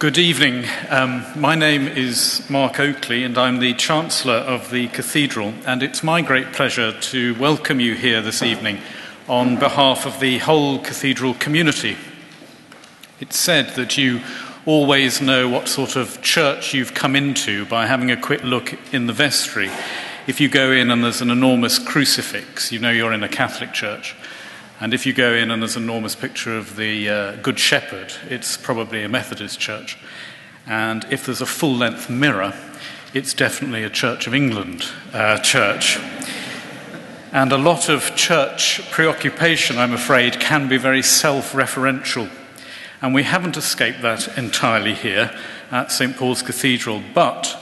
Good evening. My name is Mark Oakley and I'm the Chancellor of the Cathedral, and it's my great pleasure to welcome you here this evening on behalf of the whole Cathedral community. It's said that you always know what sort of church you've come into by having a quick look in the vestry. If you go in and there's an enormous crucifix, you know you're in a Catholic church. And if you go in and there's an enormous picture of the Good Shepherd, it's probably a Methodist church. And if there's a full-length mirror, it's definitely a Church of England church. And a lot of church preoccupation, I'm afraid, can be very self-referential. And we haven't escaped that entirely here at St. Paul's Cathedral. But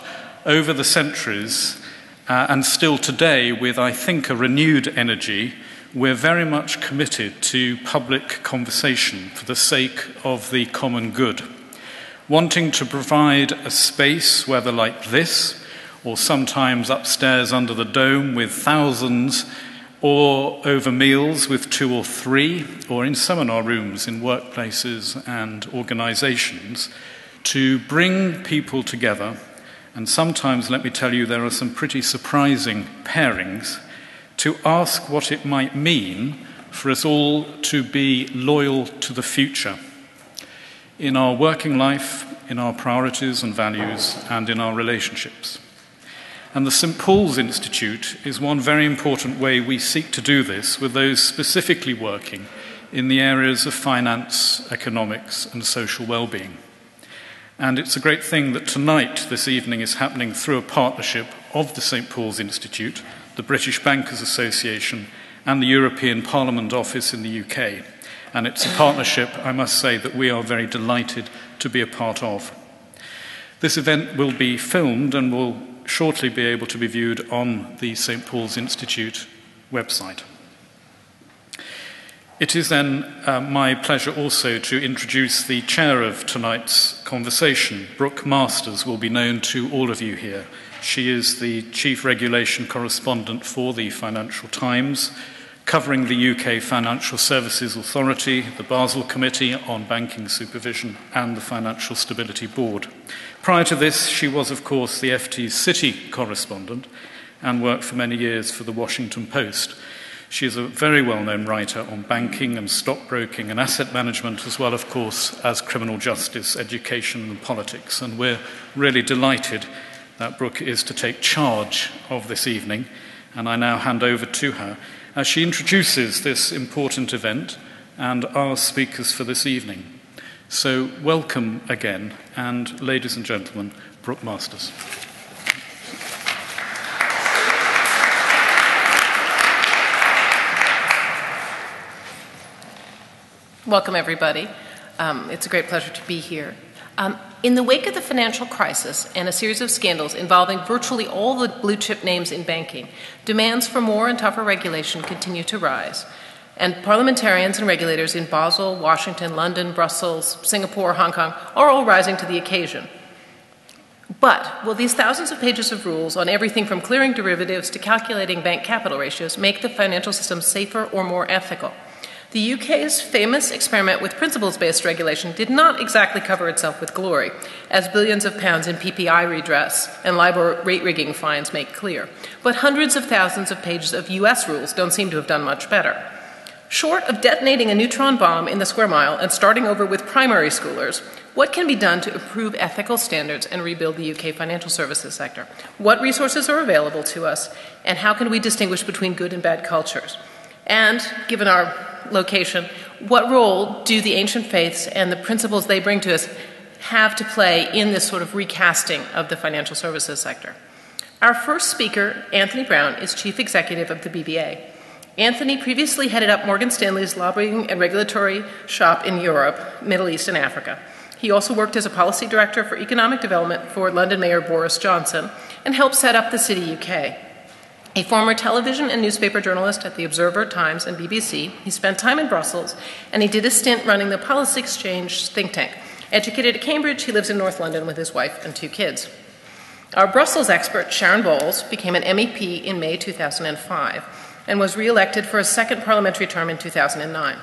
over the centuries, and still today with, I think, a renewed energy, we're very much committed to public conversation for the sake of the common good, wanting to provide a space, whether like this, or sometimes upstairs under the dome with thousands, or over meals with 2 or 3, or in seminar rooms in workplaces and organizations, to bring people together. And sometimes, let me tell you, there are some pretty surprising pairings, to ask what it might mean for us all to be loyal to the future in our working life, in our priorities and values, and in our relationships. And the St. Paul's Institute is one very important way we seek to do this with those specifically working in the areas of finance, economics, and social well-being. And it's a great thing that tonight, this evening, is happening through a partnership of the St. Paul's Institute, the British Bankers Association, and the European Parliament Office in the UK. And it's a partnership, I must say, that we are very delighted to be a part of. This event will be filmed and will shortly be able to be viewed on the St. Paul's Institute website. It is then my pleasure also to introduce the chair of tonight's conversation. Brooke Masters will be known to all of you here. She is the Chief Regulation Correspondent for the Financial Times, covering the UK Financial Services Authority, the Basel Committee on Banking Supervision, and the Financial Stability Board. Prior to this, she was, of course, the FT's City Correspondent and worked for many years for the Washington Post. She is a very well-known writer on banking and stockbroking and asset management, as well, of course, as criminal justice, education and politics. And we're really delighted that Brooke is to take charge of this evening, and I now hand over to her as she introduces this important event and our speakers for this evening. So welcome again, and ladies and gentlemen, Brooke Masters. Welcome, everybody. It's a great pleasure to be here. In the wake of the financial crisis and a series of scandals involving virtually all the blue-chip names in banking, demands for more and tougher regulation continue to rise. And parliamentarians and regulators in Basel, Washington, London, Brussels, Singapore, Hong Kong are all rising to the occasion. But will these thousands of pages of rules on everything from clearing derivatives to calculating bank capital ratios make the financial system safer or more ethical? The UK's famous experiment with principles-based regulation did not exactly cover itself with glory, as billions of pounds in PPI redress and LIBOR rate rigging fines make clear. But hundreds of thousands of pages of US rules don't seem to have done much better. Short of detonating a neutron bomb in the square mile and starting over with primary schoolers, what can be done to improve ethical standards and rebuild the UK financial services sector? What resources are available to us, and how can we distinguish between good and bad cultures? And, given our location, what role do the ancient faiths and the principles they bring to us have to play in this sort of recasting of the financial services sector? Our first speaker, Anthony Browne, is Chief Executive of the BBA. Anthony previously headed up Morgan Stanley's lobbying and regulatory shop in Europe, Middle East, and Africa. He also worked as a policy director for economic development for London Mayor Boris Johnson and helped set up the City UK. A former television and newspaper journalist at The Observer, Times, and BBC, he spent time in Brussels, and he did a stint running the Policy Exchange think tank. Educated at Cambridge, he lives in North London with his wife and 2 kids. Our Brussels expert, Sharon became an MEP in May 2005 and was re-elected for a second parliamentary term in 2009.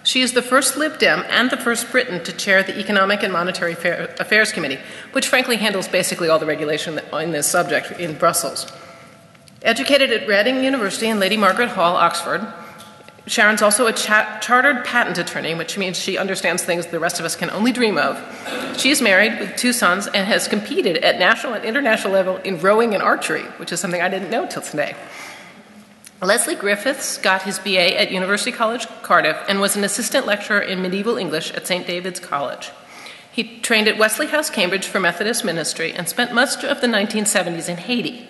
She is the first Lib Dem and the first Briton to chair the Economic and Monetary Affairs Committee, which frankly handles basically all the regulation on this subject in Brussels. Educated at Reading University and Lady Margaret Hall, Oxford, Sharon's also a chartered patent attorney, which means she understands things the rest of us can only dream of. She is married with 2 sons and has competed at national and international level in rowing and archery, which is something I didn't know till today. Leslie Griffiths got his BA at University College Cardiff and was an assistant lecturer in medieval English at St. David's College. He trained at Wesley House, Cambridge for Methodist ministry and spent much of the 1970s in Haiti.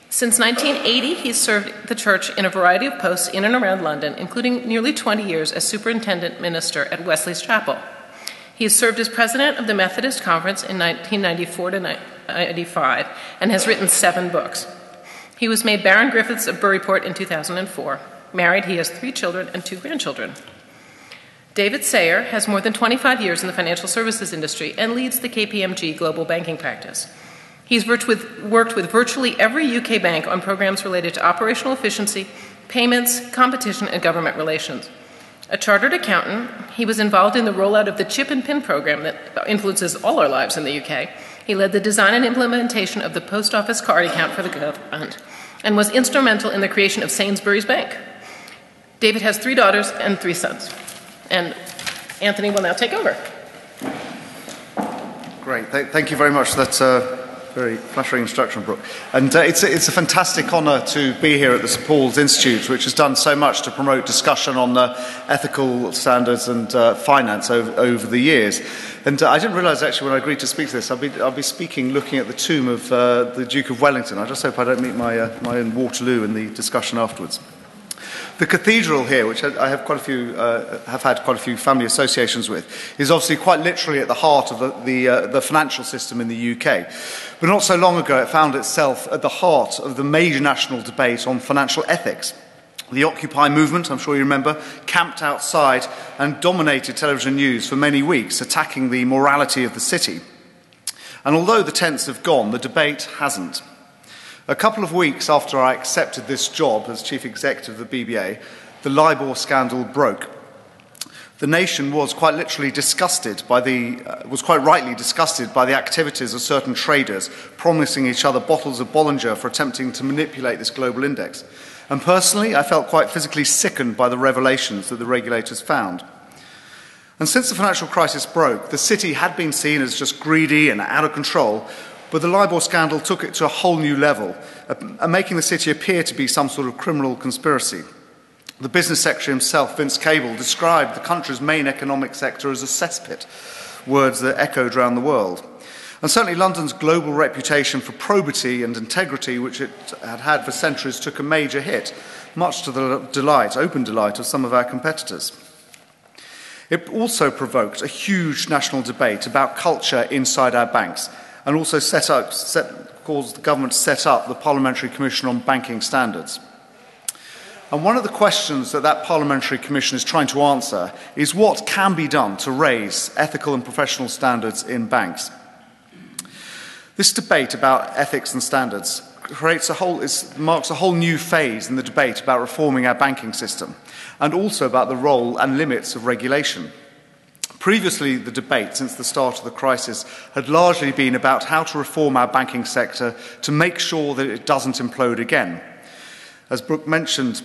Since 1980, he's served the church in a variety of posts in and around London, including nearly 20 years as superintendent minister at Wesley's Chapel. He has served as president of the Methodist Conference in 1994 to 1995 and has written 7 books. He was made Baron Griffiths of Buryport in 2004. Married, he has 3 children and 2 grandchildren. David Sayer has more than 25 years in the financial services industry and leads the KPMG global banking practice. He's worked with virtually every UK bank on programs related to operational efficiency, payments, competition, and government relations. A chartered accountant, he was involved in the rollout of the chip and pin program that influences all our lives in the UK. He led the design and implementation of the post office card account for the government and was instrumental in the creation of Sainsbury's Bank. David has 3 daughters and 3 sons. And Anthony will now take over. Great. Thank you very much. That's very flattering introduction, Brooke. And it's a fantastic honour to be here at the St Paul's Institute, which has done so much to promote discussion on ethical standards and finance over the years. And I didn't realise actually when I agreed to speak to this, I'll be speaking looking at the tomb of the Duke of Wellington. I just hope I don't meet my own Waterloo in the discussion afterwards. The cathedral here, which I have had quite a few family associations with, is obviously quite literally at the heart of the financial system in the UK. But not so long ago, it found itself at the heart of the major national debate on financial ethics. The Occupy movement, I'm sure you remember, camped outside and dominated television news for many weeks, attacking the morality of the city. And although the tents have gone, the debate hasn't. A couple of weeks after I accepted this job as chief executive of the BBA, the LIBOR scandal broke. The nation was quite rightly disgusted by the activities of certain traders promising each other bottles of Bollinger for attempting to manipulate this global index. And personally, I felt quite physically sickened by the revelations that the regulators found. And since the financial crisis broke, the city had been seen as just greedy and out of control, but the LIBOR scandal took it to a whole new level, making the city appear to be some sort of criminal conspiracy. The business secretary himself, Vince Cable, described the country's main economic sector as a cesspit, words that echoed around the world. And certainly London's global reputation for probity and integrity, which it had had for centuries, took a major hit, much to the open delight of some of our competitors. It also provoked a huge national debate about culture inside our banks, and also caused the government to set up the Parliamentary Commission on Banking Standards. And one of the questions that Parliamentary Commission is trying to answer is what can be done to raise ethical and professional standards in banks. This debate about ethics and standards marks a whole new phase in the debate about reforming our banking system, and also about the role and limits of regulation. Previously, the debate since the start of the crisis had largely been about how to reform our banking sector to make sure that it doesn't implode again. As Brooke mentioned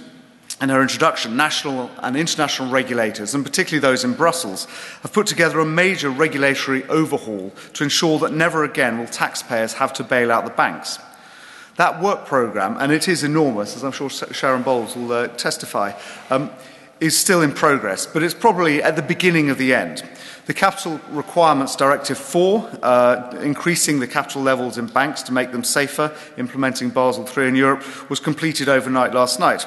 in her introduction, national and international regulators, and particularly those in Brussels, have put together a major regulatory overhaul to ensure that never again will taxpayers have to bail out the banks. That work programme, and it is enormous, as I'm sure Sharon Bowles will testify, is still in progress, but it's probably at the beginning of the end. The Capital Requirements Directive 4, increasing the capital levels in banks to make them safer, implementing Basel III in Europe, was completed overnight last night.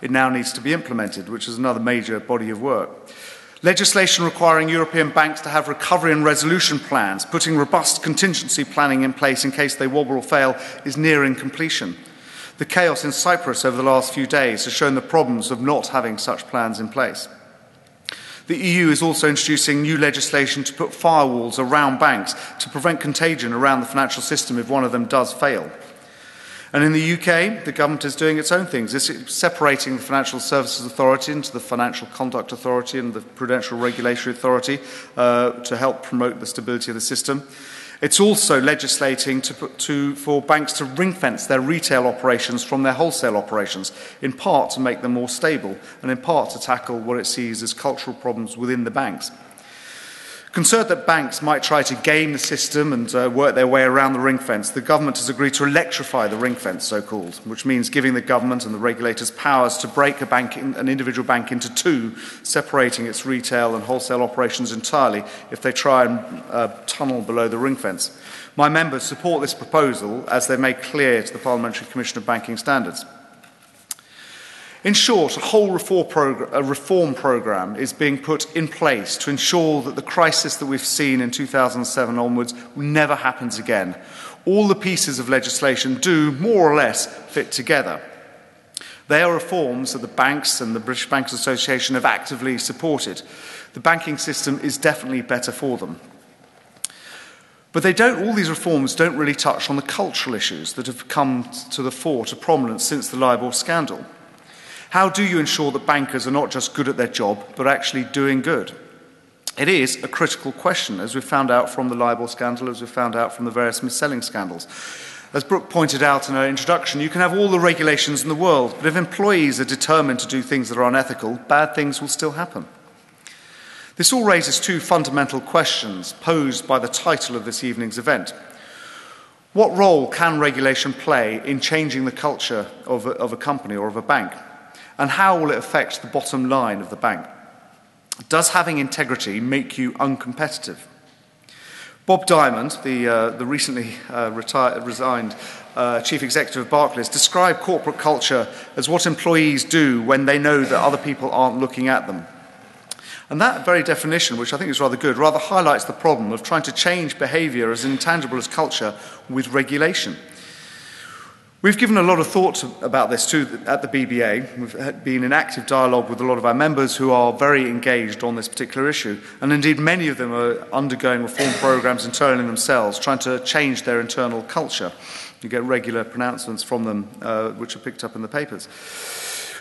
It now needs to be implemented, which is another major body of work. Legislation requiring European banks to have recovery and resolution plans, putting robust contingency planning in place in case they wobble or fail, is nearing completion. The chaos in Cyprus over the last few days has shown the problems of not having such plans in place. The EU is also introducing new legislation to put firewalls around banks to prevent contagion around the financial system if one of them does fail. And in the UK, the government is doing its own things. It's separating the Financial Services Authority into the Financial Conduct Authority and the Prudential Regulatory Authority to help promote the stability of the system. It's also legislating for banks to ring-fence their retail operations from their wholesale operations, in part to make them more stable and in part to tackle what it sees as cultural problems within the banks. Concerned that banks might try to game the system and work their way around the ring fence, the government has agreed to electrify the ring fence, so-called, which means giving the government and the regulators powers to break an individual bank into two, separating its retail and wholesale operations entirely if they try and tunnel below the ring fence. My members support this proposal, as they made clear to the Parliamentary Commission of Banking Standards. In short, a whole reform programme is being put in place to ensure that the crisis that we've seen in 2007 onwards never happens again. All the pieces of legislation do, more or less, fit together. They are reforms that the banks and the British Bankers Association have actively supported. The banking system is definitely better for them. But all these reforms don't really touch on the cultural issues that have come to the fore, to prominence since the LIBOR scandal. How do you ensure that bankers are not just good at their job, but actually doing good? It is a critical question, as we've found out from the LIBOR scandal, as we've found out from the various mis-selling scandals. As Brooke pointed out in her introduction, you can have all the regulations in the world, but if employees are determined to do things that are unethical, bad things will still happen. This all raises two fundamental questions posed by the title of this evening's event. What role can regulation play in changing the culture of a company or of a bank? And how will it affect the bottom line of the bank? Does having integrity make you uncompetitive? Bob Diamond, the recently resigned chief executive of Barclays, described corporate culture as what employees do when they know that other people aren't looking at them. And that very definition, which I think is rather good, rather highlights the problem of trying to change behaviour as intangible as culture with regulation. We've given a lot of thought about this too at the BBA. We've been in active dialogue with a lot of our members who are very engaged on this particular issue. And indeed, many of them are undergoing reform programmes internally themselves, trying to change their internal culture. You get regular pronouncements from them, which are picked up in the papers.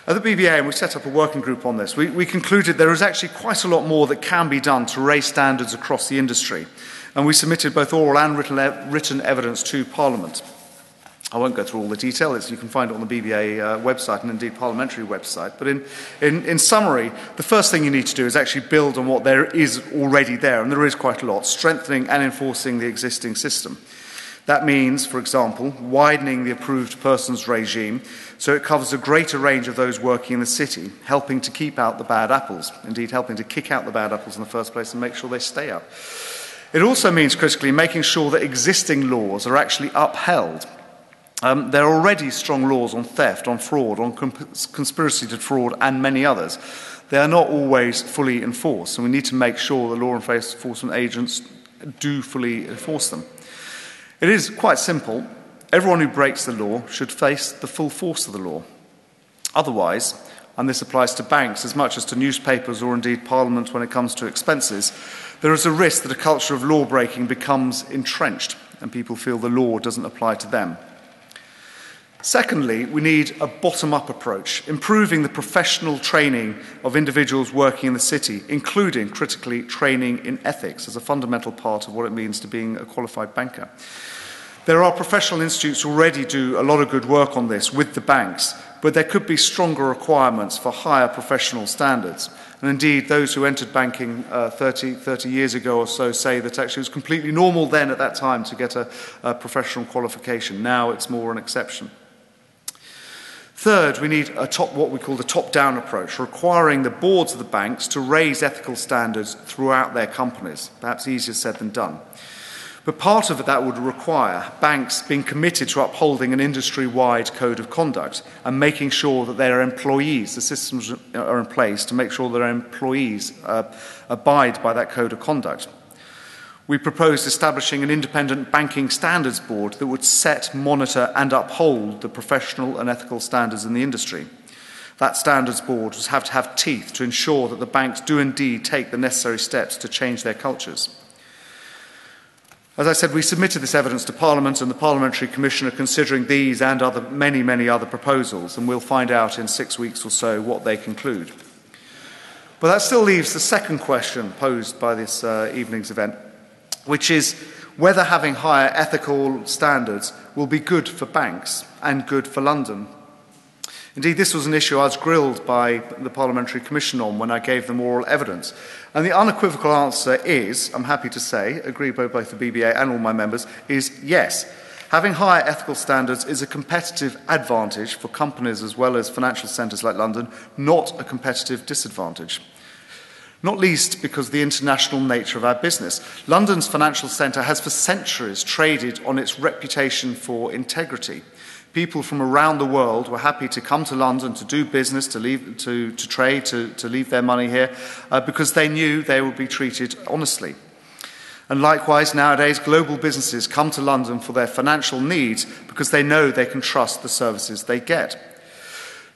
At the BBA, and we set up a working group on this, we concluded there is actually quite a lot more that can be done to raise standards across the industry. And we submitted both oral and written evidence to Parliament. I won't go through all the detail. You can find it on the BBA website and indeed parliamentary website. But in summary, the first thing you need to do is actually build on what there is already there, and there is quite a lot, strengthening and enforcing the existing system. That means, for example, widening the approved persons regime so it covers a greater range of those working in the city, helping to keep out the bad apples, indeed helping to kick out the bad apples in the first place and make sure they stay out. It also means, critically, making sure that existing laws are actually upheld. There are already strong laws on theft, on fraud, on conspiracy to fraud, and many others. They are not always fully enforced, and we need to make sure that law enforcement agents do fully enforce them. It is quite simple. Everyone who breaks the law should face the full force of the law. Otherwise, and this applies to banks as much as to newspapers or indeed Parliament when it comes to expenses, there is a risk that a culture of law-breaking becomes entrenched and people feel the law doesn't apply to them. Secondly, we need a bottom-up approach, improving the professional training of individuals working in the city, including, critically, training in ethics as a fundamental part of what it means to being a qualified banker. There are professional institutes already do a lot of good work on this with the banks, but there could be stronger requirements for higher professional standards. And indeed, those who entered banking 30 years ago or so say that actually it was completely normal then at that time to get a professional qualification. Now it's more an exception. Third, we need what we call the top-down approach, requiring the boards of the banks to raise ethical standards throughout their companies. Perhaps easier said than done. But part of that would require banks being committed to upholding an industry-wide code of conduct and making sure that their employees, the systems are in place to make sure that their employees abide by that code of conduct. We proposed establishing an independent banking standards board that would set, monitor and uphold the professional and ethical standards in the industry. That standards board would have to have teeth to ensure that the banks do indeed take the necessary steps to change their cultures. As I said, we submitted this evidence to Parliament, and the Parliamentary Commission are considering these and many other proposals, and we'll find out in 6 weeks or so what they conclude. But that still leaves the second question posed by this evening's event, which is whether having higher ethical standards will be good for banks and good for London. Indeed, this was an issue I was grilled by the Parliamentary Commission on when I gave them oral evidence. And the unequivocal answer is, I'm happy to say, agreed by both the BBA and all my members, is yes. Having higher ethical standards is a competitive advantage for companies as well as financial centres like London, not a competitive disadvantage. Not least because of the international nature of our business. London's financial centre has for centuries traded on its reputation for integrity. People from around the world were happy to come to London to do business, to trade, to leave their money here, because they knew they would be treated honestly. And likewise, nowadays, global businesses come to London for their financial needs because they know they can trust the services they get.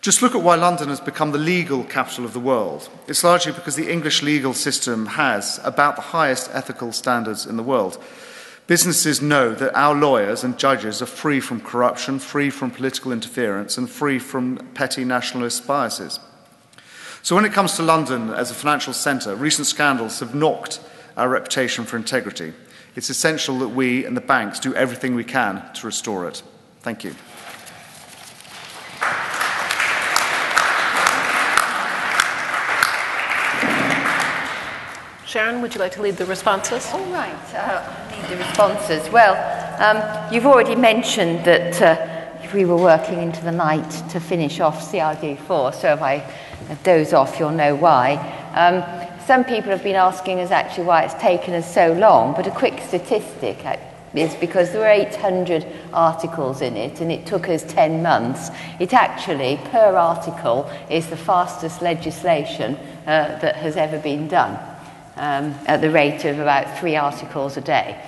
Just look at why London has become the legal capital of the world. It's largely because the English legal system has about the highest ethical standards in the world. Businesses know that our lawyers and judges are free from corruption, free from political interference, and free from petty nationalist biases. So when it comes to London as a financial centre, recent scandals have knocked our reputation for integrity. It's essential that we and the banks do everything we can to restore it. Thank you. Sharon, would you like to lead the responses? All right, lead the responses. Well, you've already mentioned that we were working into the night to finish off CRD4, so if I doze off, you'll know why. Some people have been asking us actually why it's taken us so long, but a quick statistic is because there were 800 articles in it and it took us 10 months. It actually, per article, is the fastest legislation that has ever been done. At the rate of about 3 articles a day.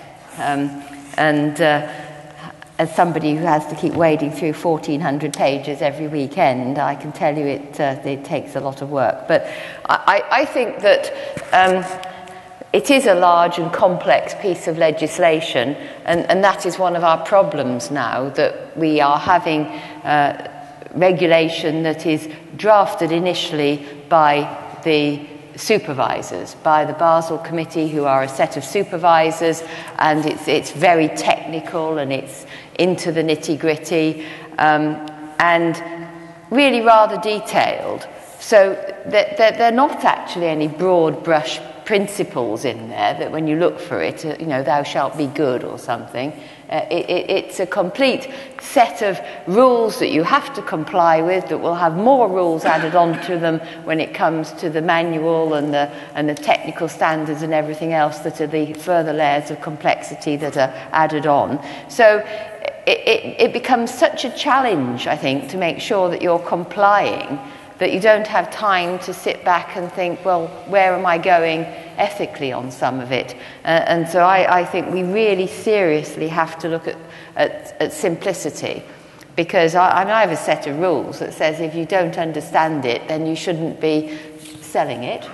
As somebody who has to keep wading through 1,400 pages every weekend, I can tell you it takes a lot of work. But I think that it is a large and complex piece of legislation, and that is one of our problems now, that we are having regulation that is drafted initially by the supervisors, by the Basel Committee, who are a set of supervisors, and it's very technical and it's into the nitty-gritty and really rather detailed. So they're not actually any broad brush principles in there that when you look for it, thou shalt be good or something. It's a complete set of rules that you have to comply with, that will have more rules added onto them when it comes to the manual and the technical standards and everything else that are the further layers of complexity that are added on. So it becomes such a challenge, I think, to make sure that you're complying, that you don't have time to sit back and think, well, where am I going ethically on some of it? And so I think we really seriously have to look at simplicity, because I have a set of rules that says if you don't understand it, then you shouldn't be selling it,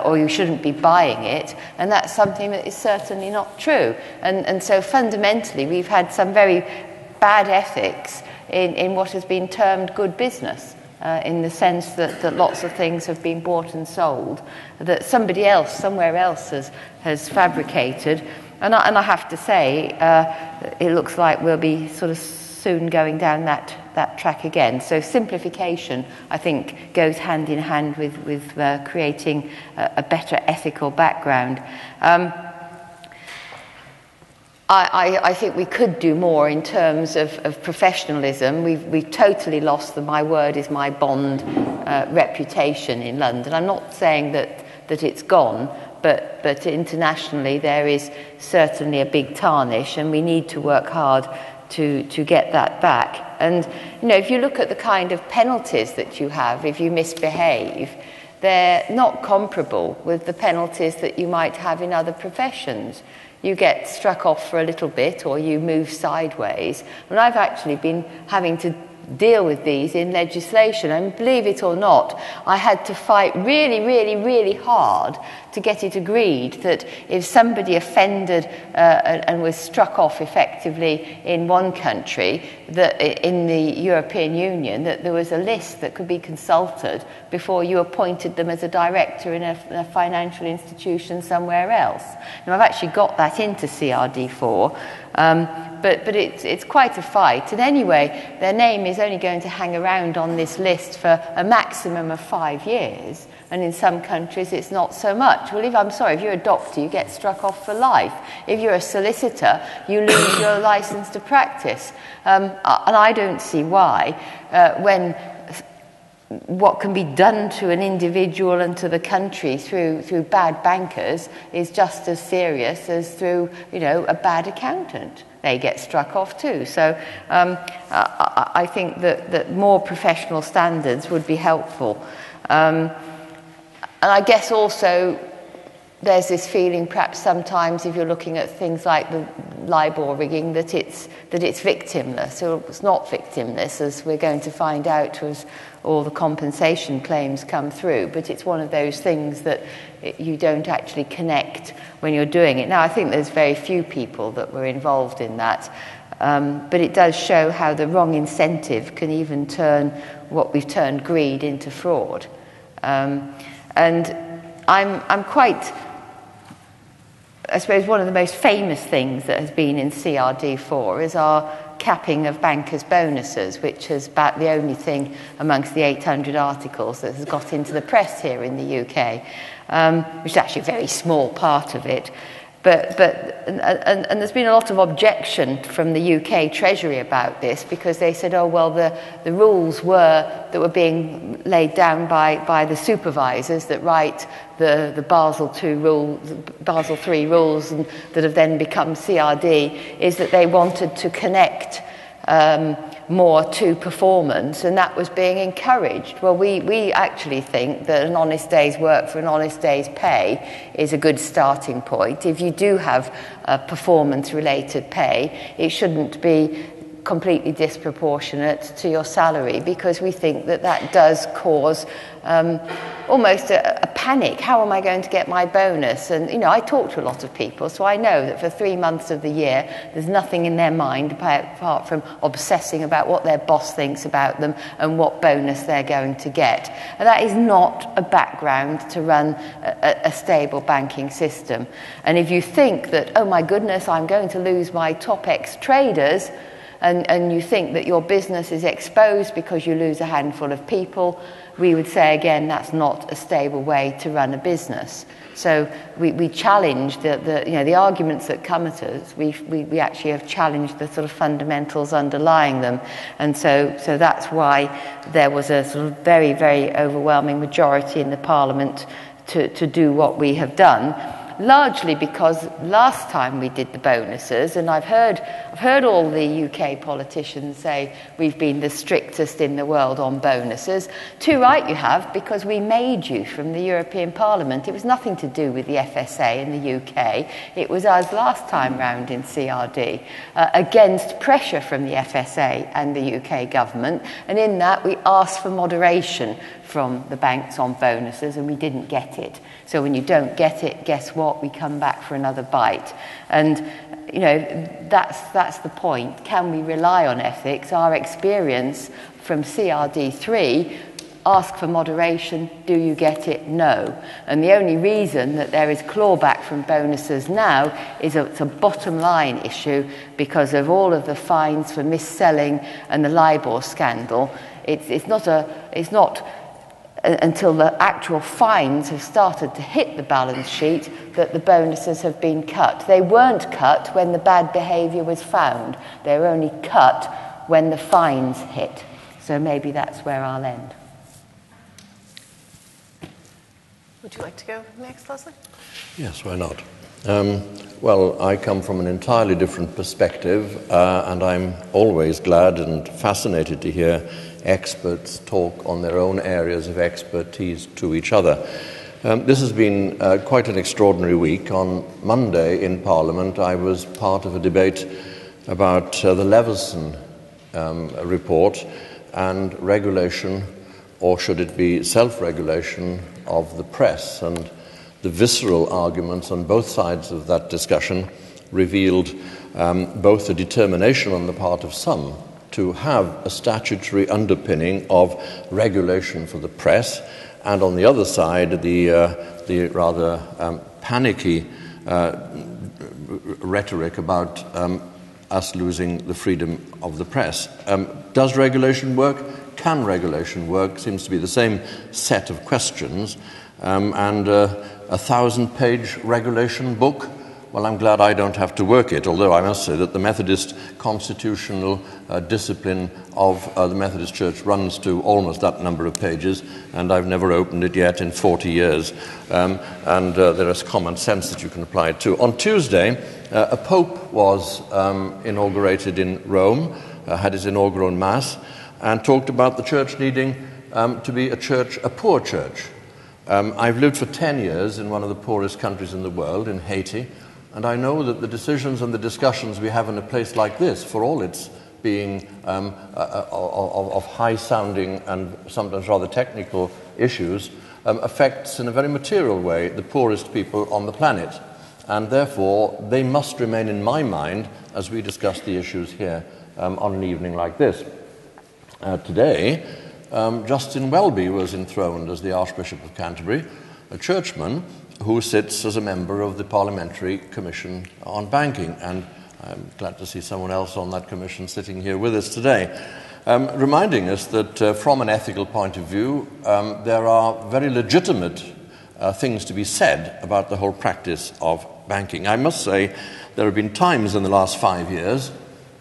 or you shouldn't be buying it, and that's something that is certainly not true. And so fundamentally, we've had some very bad ethics in what has been termed good business. In the sense that lots of things have been bought and sold that somebody else, somewhere else, has fabricated. And I have to say, it looks like we'll be sort of soon going down that track again. So simplification, I think, goes hand in hand with creating a better ethical background. I think we could do more in terms of professionalism. We've totally lost the my word is my bond reputation in London. I'm not saying that it's gone, but internationally there is certainly a big tarnish, and we need to work hard to get that back. And if you look at the kind of penalties that you have if you misbehave, they're not comparable with the penalties that you might have in other professions. You get struck off for a little bit, or you move sideways. And I've actually been having to deal with these in legislation. And believe it or not, I had to fight really, really, really hard to get it agreed that if somebody offended and was struck off effectively in one country, that in the European Union, that there was a list that could be consulted before you appointed them as a director in a financial institution somewhere else. Now, I've actually got that into CRD4, but it's quite a fight. And anyway, their name is only going to hang around on this list for a maximum of 5 years. And in some countries, it's not so much. Well, if you're a doctor, you get struck off for life. If you're a solicitor, you lose your license to practice. And I don't see why, when what can be done to an individual and to the country through bad bankers is just as serious as through, a bad accountant. They get struck off too. So I think that more professional standards would be helpful. And I guess also there's this feeling perhaps sometimes if you're looking at things like the LIBOR rigging that it's victimless. So it's not victimless, as we're going to find out as all the compensation claims come through, but it's one of those things that you don't actually connect when you're doing it. Now, I think there's very few people that were involved in that, but it does show how the wrong incentive can even turn what we've turned greed into fraud. And I'm quite, I suppose one of the most famous things that has been in CRD4 is our capping of bankers' bonuses, which is about the only thing amongst the 800 articles that has got into the press here in the UK, which is actually a very small part of it. But there's been a lot of objection from the UK Treasury about this, because they said, the rules that were being laid down by the supervisors that write the Basel III rules and that have then become CRD, is that they wanted to connect more to performance, and that was being encouraged. Well, we actually think that an honest day's work for an honest day's pay is a good starting point. If you do have performance-related pay, it shouldn't be completely disproportionate to your salary, because we think that does cause almost a panic. How am I going to get my bonus? And, I talk to a lot of people, so I know that for 3 months of the year, there's nothing in their mind apart from obsessing about what their boss thinks about them and what bonus they're going to get. And that is not a background to run a stable banking system. And if you think that, oh my goodness, I'm going to lose my top X traders, and you think that your business is exposed because you lose a handful of people, we would say again that's not a stable way to run a business. So we challenge the arguments that come at us. We actually have challenged the sort of fundamentals underlying them, and so that's why there was a sort of very, very overwhelming majority in the Parliament to do what we have done. Largely because last time we did the bonuses, and I've heard all the UK politicians say we've been the strictest in the world on bonuses. Too right you have, because we made you from the European Parliament. It was nothing to do with the FSA in the UK. It was us last time round in CRD, against pressure from the FSA and the UK government, and in that we asked for moderation from the banks on bonuses, and we didn't get it. So when you don't get it, guess what? We come back for another bite. And, that's the point. Can we rely on ethics? Our experience from CRD3, ask for moderation, do you get it? No. And the only reason that there is clawback from bonuses now is it's a bottom line issue because of all of the fines for mis-selling and the LIBOR scandal. It's not until the actual fines have started to hit the balance sheet that the bonuses have been cut. They weren't cut when the bad behaviour was found. They were only cut when the fines hit. So maybe that's where I'll end. Would you like to go next, Leslie? Yes, why not? Well, I come from an entirely different perspective, and I'm always glad and fascinated to hear experts talk on their own areas of expertise to each other. This has been quite an extraordinary week. On Monday in Parliament, I was part of a debate about the Leveson report, and regulation, or should it be self-regulation of the press? And the visceral arguments on both sides of that discussion revealed both a determination on the part of some to have a statutory underpinning of regulation for the press, and on the other side, the rather panicky rhetoric about us losing the freedom of the press. Does regulation work? Can regulation work? Seems to be the same set of questions. And a 1,000-page regulation book? Well, I'm glad I don't have to work it, although I must say that the Methodist constitutional discipline of the Methodist Church runs to almost that number of pages, and I've never opened it yet in 40 years. And there is common sense that you can apply it to. On Tuesday, a pope was inaugurated in Rome, had his inaugural Mass, and talked about the church needing to be a poor church. I've lived for 10 years in one of the poorest countries in the world, in Haiti, and I know that the decisions and the discussions we have in a place like this, for all its being of high-sounding and sometimes rather technical issues, affects in a very material way the poorest people on the planet. And therefore, they must remain in my mind as we discuss the issues here on an evening like this. Today, Justin Welby was enthroned as the Archbishop of Canterbury, a churchman who sits as a member of the Parliamentary Commission on Banking. And I'm glad to see someone else on that commission sitting here with us today, reminding us that from an ethical point of view, there are very legitimate things to be said about the whole practice of banking. I must say there have been times in the last 5 years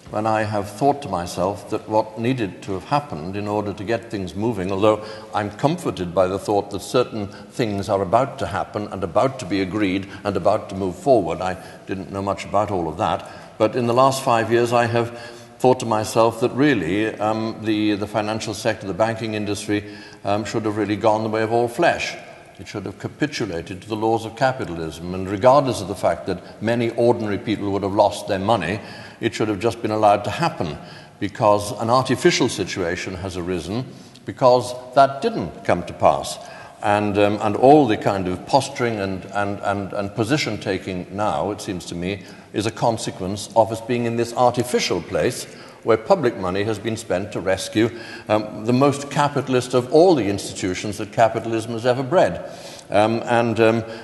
when I have thought to myself that what needed to have happened in order to get things moving, although I'm comforted by the thought that certain things are about to happen and about to be agreed and about to move forward. I didn't know much about all of that, but in the last 5 years I have thought to myself that really the financial sector, the banking industry, should have really gone the way of all flesh. It should have capitulated to the laws of capitalism, and regardless of the fact that many ordinary people would have lost their money, it should have just been allowed to happen, because an artificial situation has arisen because that didn't come to pass. And all the kind of posturing and position taking now, it seems to me, is a consequence of us being in this artificial place where public money has been spent to rescue the most capitalist of all the institutions that capitalism has ever bred.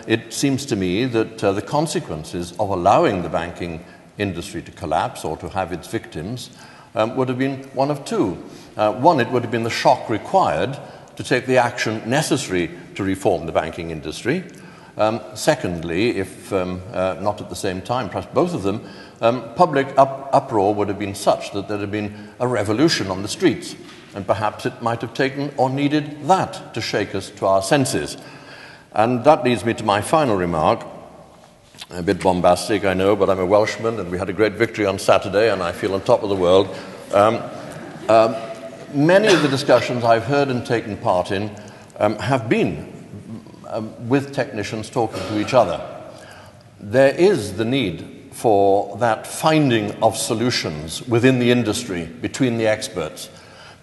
It seems to me that the consequences of allowing the banking industry to collapse or to have its victims would have been one of two. One, it would have been the shock required to take the action necessary to reform the banking industry. Secondly, if not at the same time, perhaps both of them, public uproar would have been such that there had been a revolution on the streets, and perhaps it might have taken or needed that to shake us to our senses. And that leads me to my final remark, a bit bombastic, I know, but I'm a Welshman, and we had a great victory on Saturday, and I feel on top of the world. Many of the discussions I've heard and taken part in have been with technicians talking to each other. There is the need for that finding of solutions within the industry, between the experts.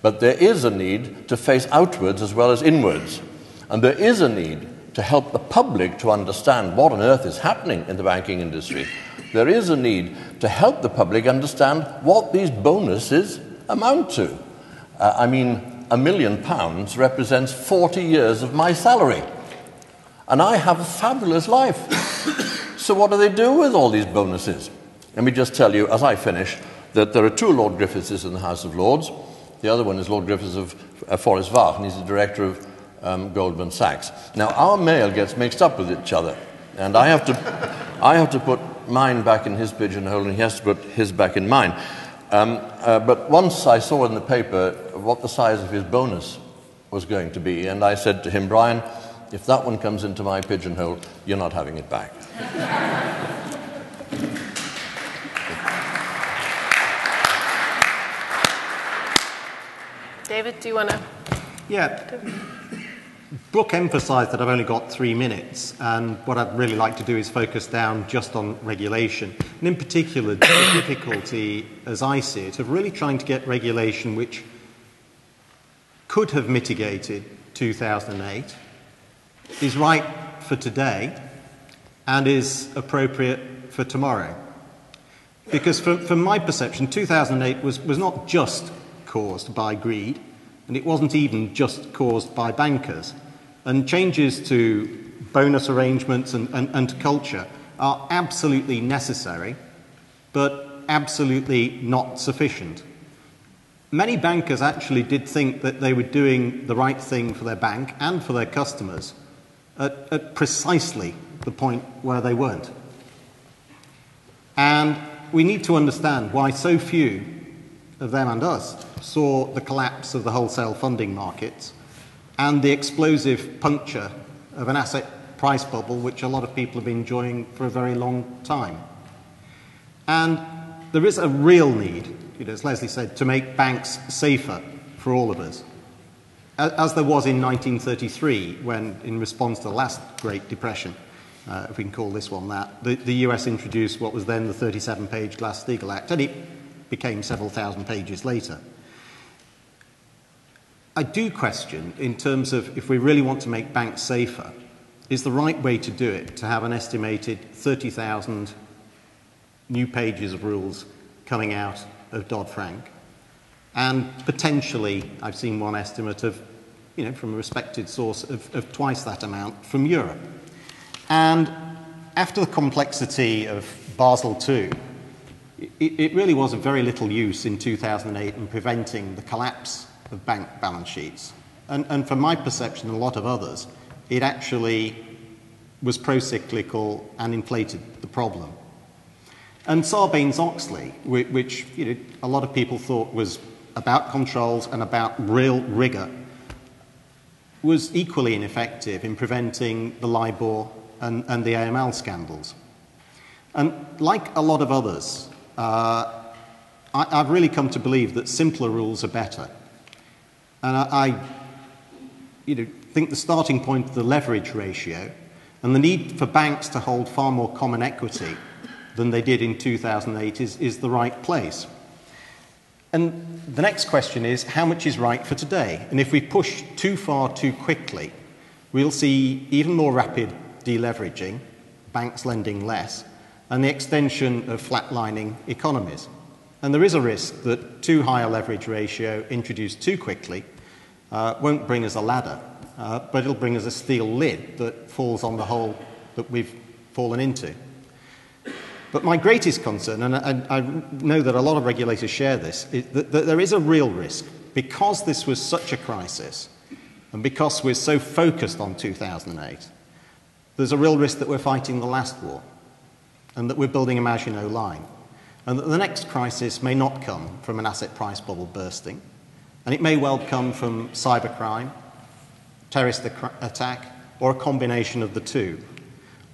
But there is a need to face outwards as well as inwards. And there is a need to help the public to understand what on earth is happening in the banking industry. There is a need to help the public understand what these bonuses amount to. £1 million represents 40 years of my salary. And I have a fabulous life. So what do they do with all these bonuses? Let me just tell you, as I finish, that there are two Lord Griffiths in the House of Lords. The other one is Lord Griffiths of Forest Vach, and he's the director of Goldman Sachs. Now, our mail gets mixed up with each other, and I have to put mine back in his pigeonhole, and he has to put his back in mine. But once I saw in the paper what the size of his bonus was going to be, and I said to him, Brian, if that one comes into my pigeonhole, you're not having it back. David, do you want to? Yeah. Brooke emphasised that I've only got 3 minutes, and what I'd really like to do is focus down just on regulation, and in particular the difficulty, as I see it, of really trying to get regulation which could have mitigated 2008 is right for today and is appropriate for tomorrow. Because from my perception, 2008 was not just caused by greed, and it wasn't even just caused by bankers. And changes to bonus arrangements and to culture are absolutely necessary, but absolutely not sufficient. Many bankers actually did think that they were doing the right thing for their bank and for their customers at precisely the point where they weren't. And we need to understand why so few of them and us saw the collapse of the wholesale funding markets and the explosive puncture of an asset price bubble which a lot of people have been enjoying for a very long time. And there is a real need, as Leslie said, to make banks safer for all of us. As there was in 1933, when, in response to the last Great Depression, if we can call this one that, the US introduced what was then the 37-page Glass-Steagall Act, and it became several thousand pages later. I do question, in terms of if we really want to make banks safer, is the right way to do it to have an estimated 30,000 new pages of rules coming out of Dodd-Frank, and potentially, I've seen one estimate of, from a respected source, of twice that amount from Europe. And after the complexity of Basel II, it really was of very little use in 2008 in preventing the collapse of bank balance sheets. And from my perception and a lot of others, it actually was pro-cyclical and inflated the problem. And Sarbanes-Oxley, which a lot of people thought was about controls and about real rigour, was equally ineffective in preventing the LIBOR and the AML scandals. And like a lot of others, I've really come to believe that simpler rules are better. And I think the starting point of the leverage ratio and the need for banks to hold far more common equity than they did in 2008 is the right place. And the next question is, how much is right for today? And if we push too far too quickly, we'll see even more rapid deleveraging, banks lending less, and the extension of flatlining economies. And there is a risk that too high a leverage ratio introduced too quickly won't bring us a ladder, but it'll bring us a steel lid that falls on the hole that we've fallen into. But my greatest concern, and I know that a lot of regulators share this, is that there is a real risk, because this was such a crisis, and because we're so focused on 2008, there's a real risk that we're fighting the last war, and that we're building a Maginot Line, and that the next crisis may not come from an asset price bubble bursting, and it may well come from cybercrime, terrorist attack, or a combination of the two,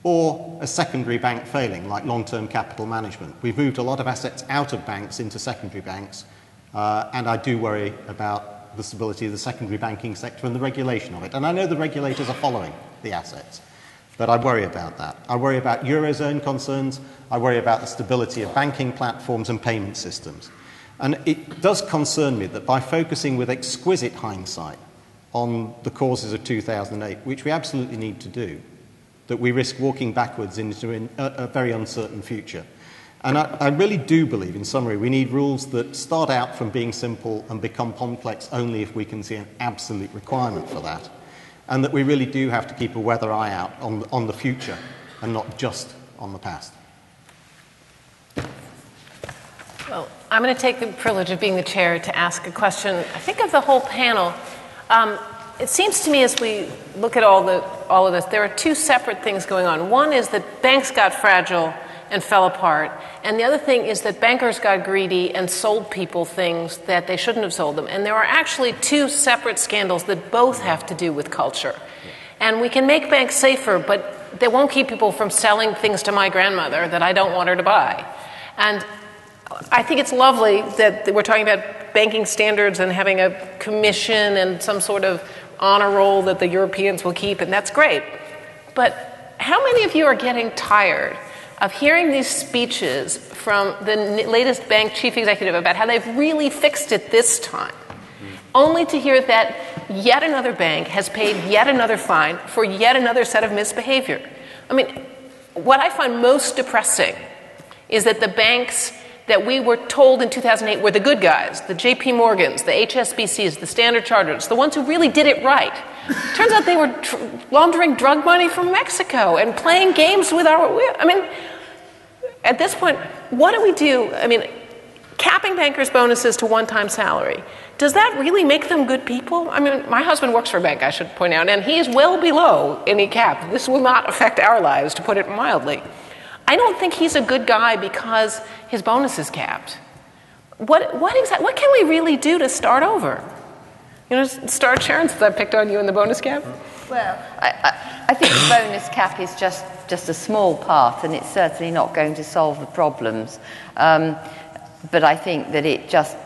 or a secondary bank failing, like long-term capital management. We've moved a lot of assets out of banks into secondary banks, and I do worry about the stability of the secondary banking sector and the regulation of it. And I know the regulators are following the assets, but I worry about that. I worry about Eurozone concerns. I worry about the stability of banking platforms and payment systems. And it does concern me that by focusing with exquisite hindsight on the causes of 2008, which we absolutely need to do, that we risk walking backwards into a very uncertain future. And I really do believe, in summary, we need rules that start out from being simple and become complex only if we can see an absolute requirement for that. And that we really do have to keep a weather eye out on the future and not just on the past. Well, I'm going to take the privilege of being the chair to ask a question, I think, of the whole panel. It seems to me, as we look at all of this, there are two separate things going on. One is that banks got fragile and fell apart, and the other thing is that bankers got greedy and sold people things that they shouldn't have sold them. And there are actually two separate scandals that both have to do with culture. And we can make banks safer, but they won't keep people from selling things to my grandmother that I don't want her to buy. And I think it's lovely that we're talking about banking standards and having a commission and some sort of honor roll that the Europeans will keep, and that's great. But how many of you are getting tired of hearing these speeches from the latest bank chief executive about how they've really fixed it this time, only to hear that yet another bank has paid yet another fine for yet another set of misbehavior. I mean, what I find most depressing is that the banks that we were told in 2008 were the good guys, the JP Morgans, the HSBCs, the Standard Charters, the ones who really did it right. Turns out they were laundering drug money from Mexico and playing games with at this point, what do we do? I mean, capping bankers' bonuses to one-time salary, does that really make them good people? I mean, my husband works for a bank, I should point out, and he is well below any cap. This will not affect our lives, to put it mildly. I don't think he's a good guy because his bonus is capped. What can we really do to start over? Start, Sharon, since I picked on you in the bonus cap? Well, I think the bonus cap is just a small part, and it's certainly not going to solve the problems. But I think that it just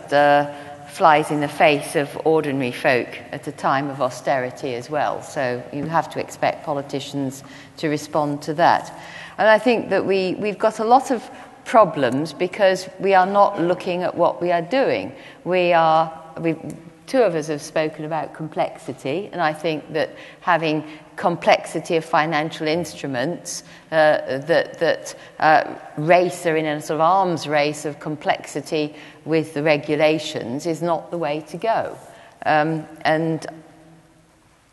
flies in the face of ordinary folk at a time of austerity as well. So you have to expect politicians to respond to that. And I think that we've got a lot of problems because we are not looking at what we are doing. Two of us have spoken about complexity, and I think that having complexity of financial instruments that race are in a sort of arms race of complexity with the regulations is not the way to go. And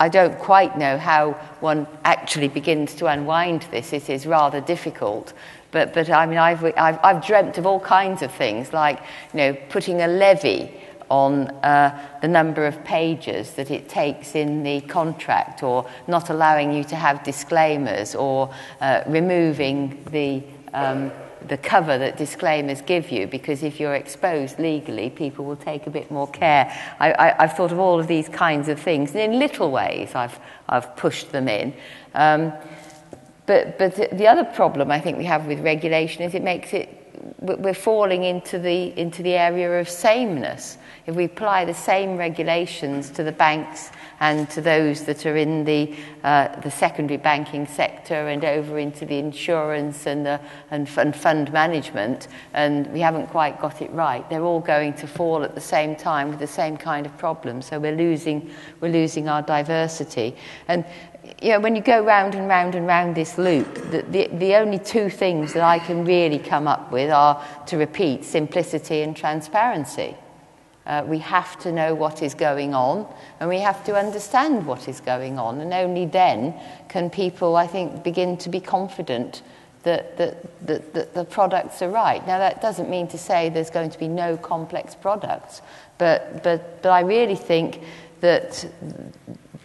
I don't quite know how one actually begins to unwind this. It is rather difficult. But I mean, I've dreamt of all kinds of things, like putting a levy on the number of pages that it takes in the contract, or not allowing you to have disclaimers, or removing the cover that disclaimers give you, because if you're exposed legally, people will take a bit more care. I've thought of all of these kinds of things, and in little ways I've pushed them in. But the other problem I think we have with regulation is we're falling into the area of sameness. If we apply the same regulations to the banks and to those that are in the secondary banking sector and over into the insurance and fund management, and we haven't quite got it right, they're all going to fall at the same time with the same kind of problems. So we're losing our diversity. And when you go round and round and round this loop, the only two things that I can really come up with are, to repeat, simplicity and transparency. We have to know what is going on, and we have to understand what is going on, and only then can people, I think, begin to be confident that the products are right. Now, that doesn't mean to say there's going to be no complex products, but I really think that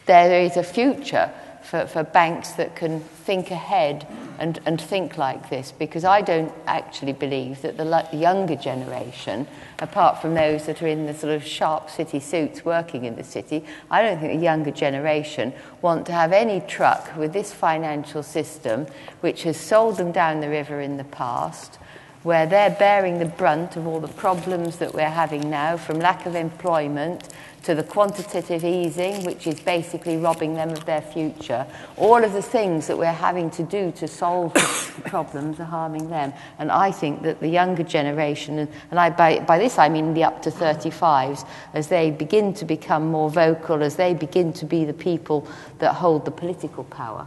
there is a future for banks that can think ahead and think like this, because I don't actually believe that the younger generation, apart from those that are in the sort of sharp city suits working in the city, I don't think the younger generation want to have any truck with this financial system which has sold them down the river in the past, where they're bearing the brunt of all the problems that we're having now, from lack of employment to the quantitative easing, which is basically robbing them of their future. All of the things that we're having to do to solve the problems are harming them. And I think that the younger generation, and by this I mean the up to 35s, as they begin to become more vocal, as they begin to be the people that hold the political power,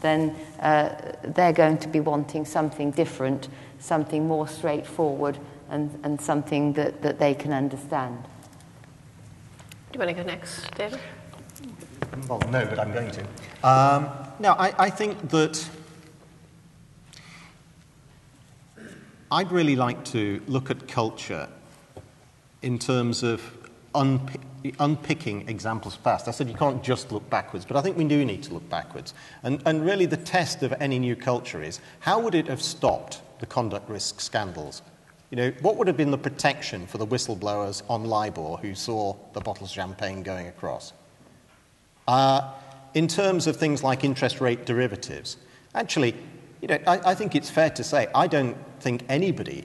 then they're going to be wanting something different, something more straightforward, and something that they can understand. Do you want to go next, David? Well, no, but I'm going to. No, I think that I'd really like to look at culture in terms of unpicking examples of past. I said you can't just look backwards, but I think we do need to look backwards. And really the test of any new culture is, how would it have stopped the conduct risk scandals? What would have been the protection for the whistleblowers on LIBOR who saw the bottles of champagne going across? In terms of things like interest rate derivatives, actually, I think it's fair to say I don't think anybody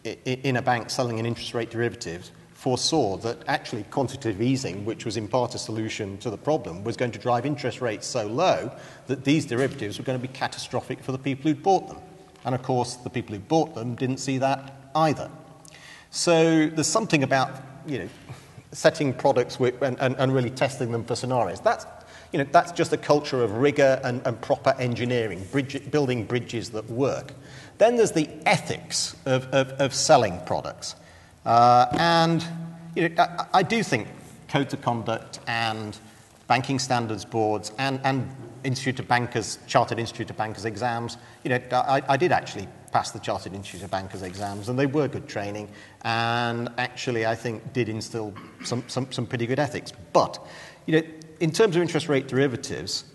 in a bank selling an interest rate derivative foresaw that actually quantitative easing, which was in part a solution to the problem, was going to drive interest rates so low that these derivatives were going to be catastrophic for the people who'd bought them. And of course, the people who bought them didn't see that either. So there's something about, setting products and really testing them for scenarios. That's just a culture of rigor and proper engineering, building bridges that work. Then there's the ethics of selling products. I do think codes of conduct and banking standards boards and Chartered Institute of Bankers exams, I did actually pass the Chartered Institute of Bankers exams, and they were good training, and actually I think did instill some pretty good ethics. But, in terms of interest rate derivatives,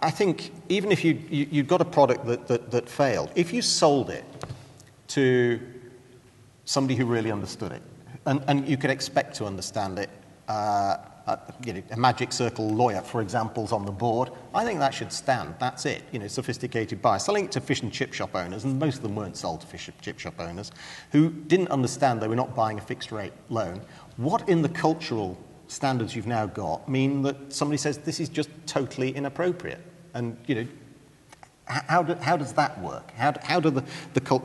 I think even if you got a product that failed, if you sold it to somebody who really understood it, and you could expect to understand it, a Magic Circle lawyer, for example, is on the board, I think that should stand. That's it. Sophisticated buyers. Selling it to fish and chip shop owners, and most of them weren't sold to fish and chip shop owners, who didn't understand they were not buying a fixed rate loan. What in the cultural standards you've now got mean that somebody says this is just totally inappropriate? And, how does that work? How do the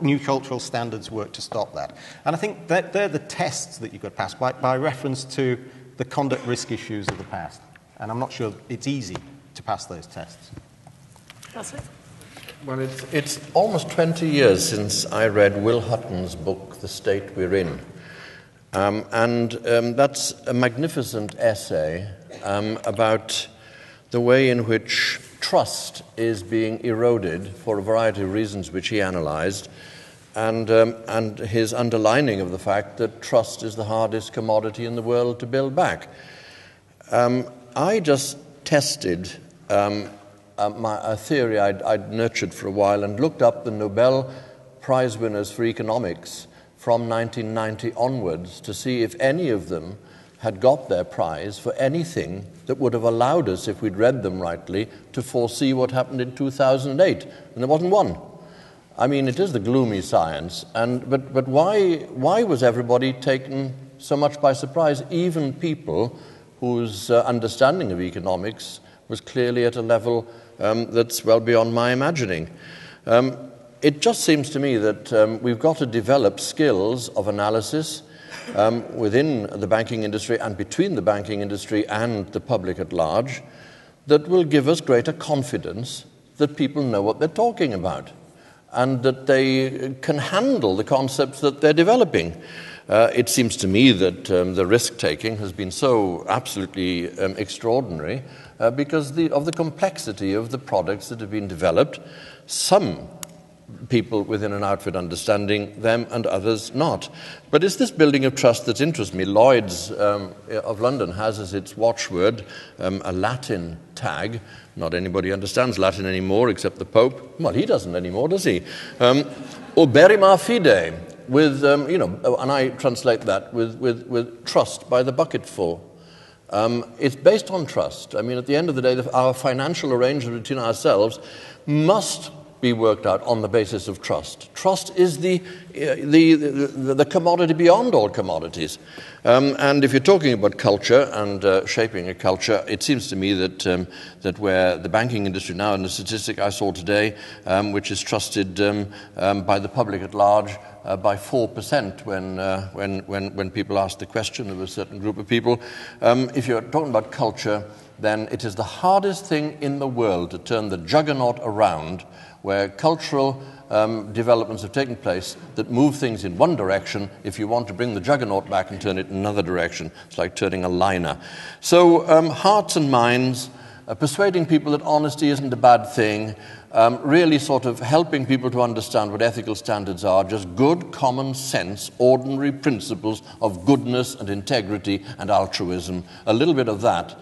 new cultural standards work to stop that? And I think that they're the tests that you've got to pass by reference to the conduct risk issues of the past. And I'm not sure it's easy to pass those tests. Well, it's almost 20 years since I read Will Hutton's book, The State We're In. That's a magnificent essay about the way in which trust is being eroded for a variety of reasons which he analyzed, and his underlining of the fact that trust is the hardest commodity in the world to build back. I just tested a theory I'd nurtured for a while and looked up the Nobel Prize winners for economics from 1990 onwards to see if any of them had got their prize for anything that would have allowed us, if we'd read them rightly, to foresee what happened in 2008. And there wasn't one. I mean, it is the gloomy science, but why was everybody taken so much by surprise, even people whose understanding of economics was clearly at a level that's well beyond my imagining? It just seems to me that we've got to develop skills of analysis within the banking industry and between the banking industry and the public at large that will give us greater confidence that people know what they're talking about, and that they can handle the concepts that they're developing. It seems to me that the risk-taking has been so absolutely extraordinary because of the complexity of the products that have been developed. Some people within an outfit understanding them and others not. But it's this building of trust that interests me. Lloyd's of London has as its watchword a Latin tag. Not anybody understands Latin anymore except the Pope. Well, he doesn't anymore, does he? Oberima fide, with, and I translate that with trust by the bucketful. It's based on trust. I mean, at the end of the day, our financial arrangement between ourselves must be worked out on the basis of trust. Trust is the commodity beyond all commodities. And if you're talking about culture and shaping a culture, it seems to me that where the banking industry now, and the statistic I saw today, which is trusted by the public at large by 4% when people ask the question of a certain group of people, if you're talking about culture, then it is the hardest thing in the world to turn the juggernaut around where cultural developments have taken place that move things in one direction. If you want to bring the juggernaut back and turn it in another direction, it's like turning a liner. So hearts and minds, persuading people that honesty isn't a bad thing, really sort of helping people to understand what ethical standards are, just good, common sense, ordinary principles of goodness and integrity and altruism. A little bit of that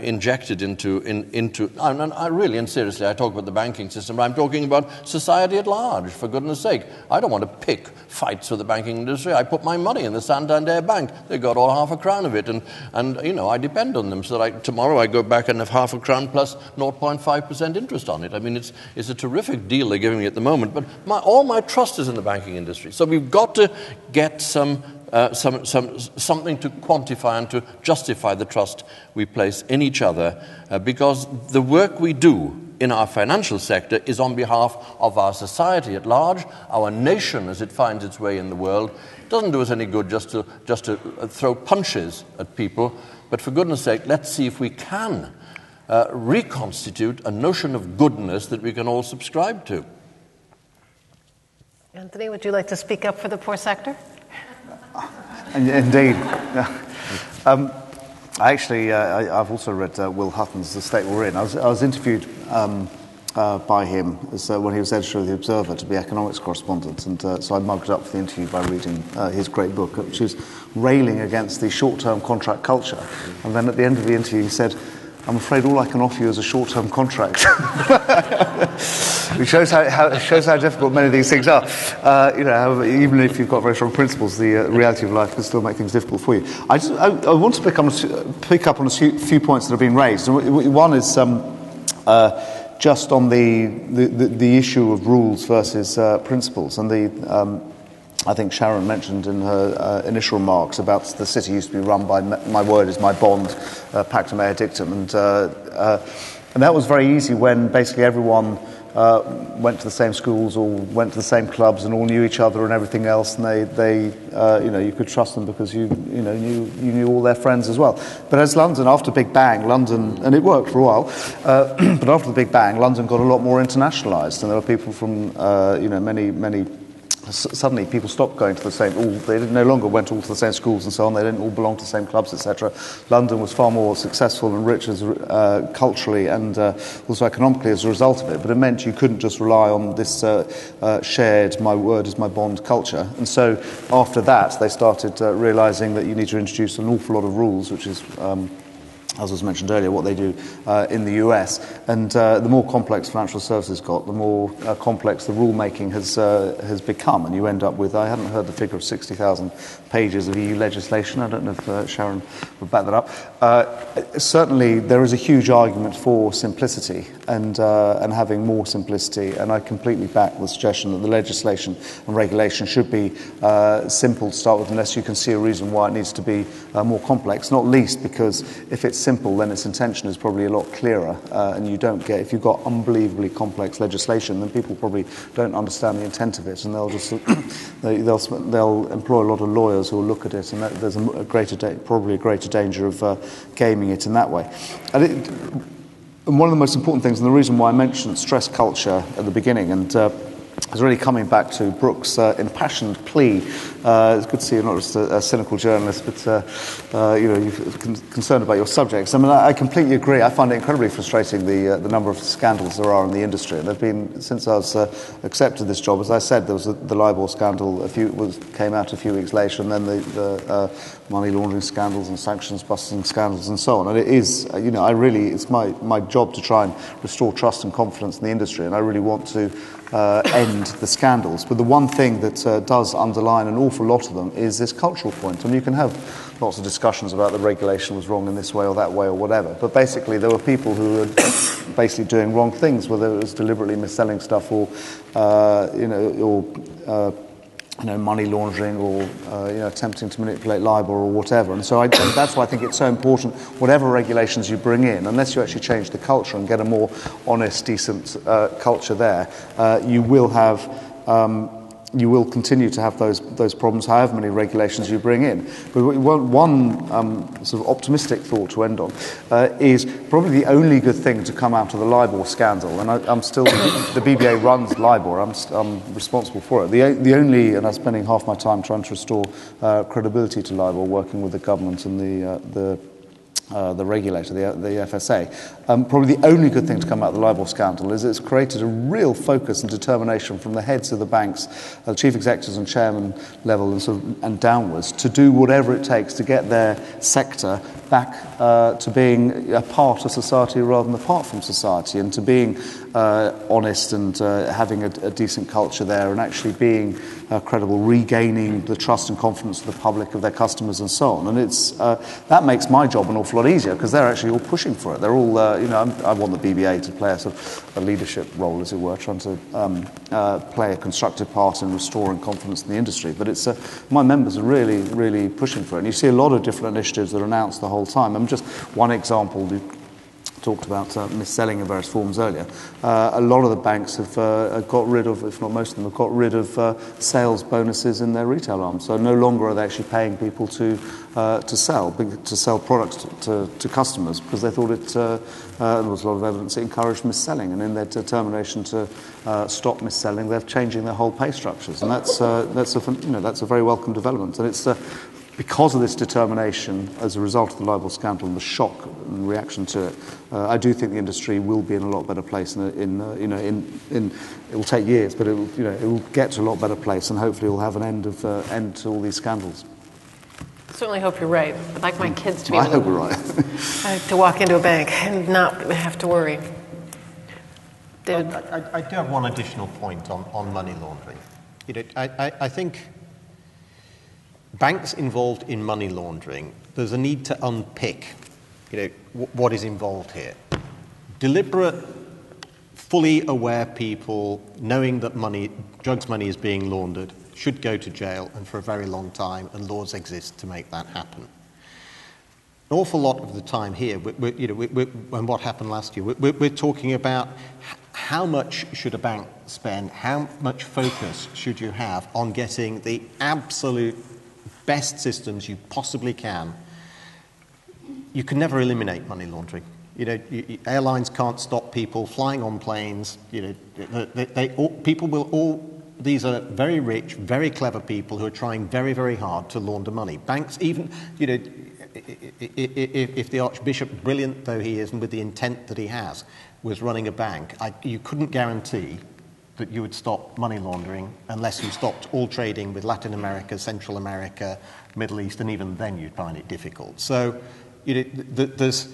injected into and I really and seriously, I talk about the banking system, but I'm talking about society at large, for goodness sake. I don't want to pick fights with the banking industry. I put my money in the Santander Bank. They got all half a crown of it, and I depend on them so that tomorrow I go back and have half a crown plus 0.5% interest on it. I mean, it's a terrific deal they're giving me at the moment, but all my trust is in the banking industry. So we've got to get something to quantify and to justify the trust we place in each other, because the work we do in our financial sector is on behalf of our society at large, our nation as it finds its way in the world. It doesn't do us any good just to throw punches at people, but for goodness sake, let's see if we can reconstitute a notion of goodness that we can all subscribe to. Anthony, would you like to speak up for the poor sector? Indeed. I've also read Will Hutton's The State We're In. I was interviewed by him when he was editor of The Observer to be economics correspondent, and so I mugged up for the interview by reading his great book, which is railing against the short-term contract culture. And then at the end of the interview he said, "I'm afraid all I can offer you is a short-term contract." Which shows how difficult many of these things are. However, even if you've got very strong principles, the reality of life can still make things difficult for you. I want to pick up on a few points that have been raised. One is just on the issue of rules versus principles, and I think Sharon mentioned in her initial remarks about the city used to be run by "my word is my bond," pactum ea dictum, and that was very easy when basically everyone went to the same schools or went to the same clubs and all knew each other and everything else, and they you could trust them because you knew all their friends as well. But as London, after Big Bang, and it worked for a while, but after the Big Bang, London got a lot more internationalised, and there were people from many. Suddenly people stopped going to the same, they no longer went all to the same schools and so on, they didn't all belong to the same clubs, etc. London was far more successful and rich culturally and also economically as a result of it, but it meant you couldn't just rely on this shared "my word is my bond" culture. And so after that they started realising that you need to introduce an awful lot of rules, which is as was mentioned earlier, what they do in the US. And the more complex financial services got, the more complex the rule-making has become. And you end up with, I hadn't heard the figure of 60,000 pages of EU legislation. I don't know if Sharon would back that up. Certainly, there is a huge argument for simplicity and having more simplicity. And I completely back the suggestion that the legislation and regulation should be simple to start with, unless you can see a reason why it needs to be more complex, not least because if it's simple, then its intention is probably a lot clearer, and you don't get, if you've got unbelievably complex legislation, then people probably don't understand the intent of it, and they'll just they'll employ a lot of lawyers who will look at it, and there's probably a greater danger of gaming it in that way. And one of the most important things, and the reason why I mentioned stress culture at the beginning, and is really coming back to Brooke's impassioned plea. It's good to see you're not just a cynical journalist, but you're concerned about your subjects. I mean, I completely agree. I find it incredibly frustrating the number of scandals there are in the industry. And there've been, since I was accepted this job, as I said, there was the LIBOR scandal. Came out a few weeks later, and then the money laundering scandals and sanctions busting scandals and so on. And it is, it's my job to try and restore trust and confidence in the industry, and I really want to end the scandals. But the one thing that does underline an awful lot of them is this cultural point. I mean, you can have lots of discussions about the regulation was wrong in this way or that way or whatever, but basically there were people who were basically doing wrong things, whether it was deliberately mis-selling stuff or money laundering or attempting to manipulate LIBOR or whatever. And so that's why I think it's so important, whatever regulations you bring in, unless you actually change the culture and get a more honest, decent culture there, you will continue to have those problems, however many regulations you bring in. But one sort of optimistic thought to end on is probably the only good thing to come out of the LIBOR scandal, and I'm still, the BBA runs LIBOR, I'm responsible for it. The only, and I'm spending half my time trying to restore credibility to LIBOR, working with the government and the regulator, the FSA. Probably the only good thing to come out of the LIBOR scandal is it's created a real focus and determination from the heads of the banks, the chief executives and chairman level and downwards, to do whatever it takes to get their sector back to being a part of society rather than apart from society, and to being honest and having a decent culture there, and actually being credible, regaining the trust and confidence of the public, of their customers and so on. And it's that makes my job an awful lot easier, because they're actually all pushing for it. They're all, I want the BBA to play a sort of a leadership role, as it were, trying to play a constructive part in restoring confidence in the industry. But it's my members are really, really pushing for it. And you see a lot of different initiatives that are announced the whole time. Just one example, to talked about mis-selling in various forms earlier. A lot of the banks have got rid of, if not most of them, have got rid of sales bonuses in their retail arms. So no longer are they actually paying people to sell products to customers, because they thought there was a lot of evidence it encouraged mis-selling, and in their determination to stop mis-selling, they're changing their whole pay structures, and that's a very welcome development. And it's because of this determination, as a result of the libel scandal and the shock and reaction to it, I do think the industry will be in a lot better place. It will take years, but it will get to a lot better place, and hopefully we'll have an end to all these scandals. I certainly hope you're right. I'd like my kids to be I hope we're right. to walk into a bank and not have to worry. David? I do have one additional point on money laundering. I think banks involved in money laundering, there's a need to unpick, what is involved here. Deliberate, fully aware people knowing that drugs money is being laundered should go to jail, and for a very long time, and laws exist to make that happen. An awful lot of the time here, and what happened last year, we're talking about how much should a bank spend, how much focus should you have on getting the absolute best systems you possibly can. You can never eliminate money laundering. Airlines can't stop people flying on planes. People will all. These are very rich, very clever people who are trying very, very hard to launder money. Banks, even if the Archbishop, brilliant though he is, and with the intent that he has, was running a bank, you couldn't guarantee that you would stop money laundering unless you stopped all trading with Latin America, Central America, Middle East, and even then you'd find it difficult. So there's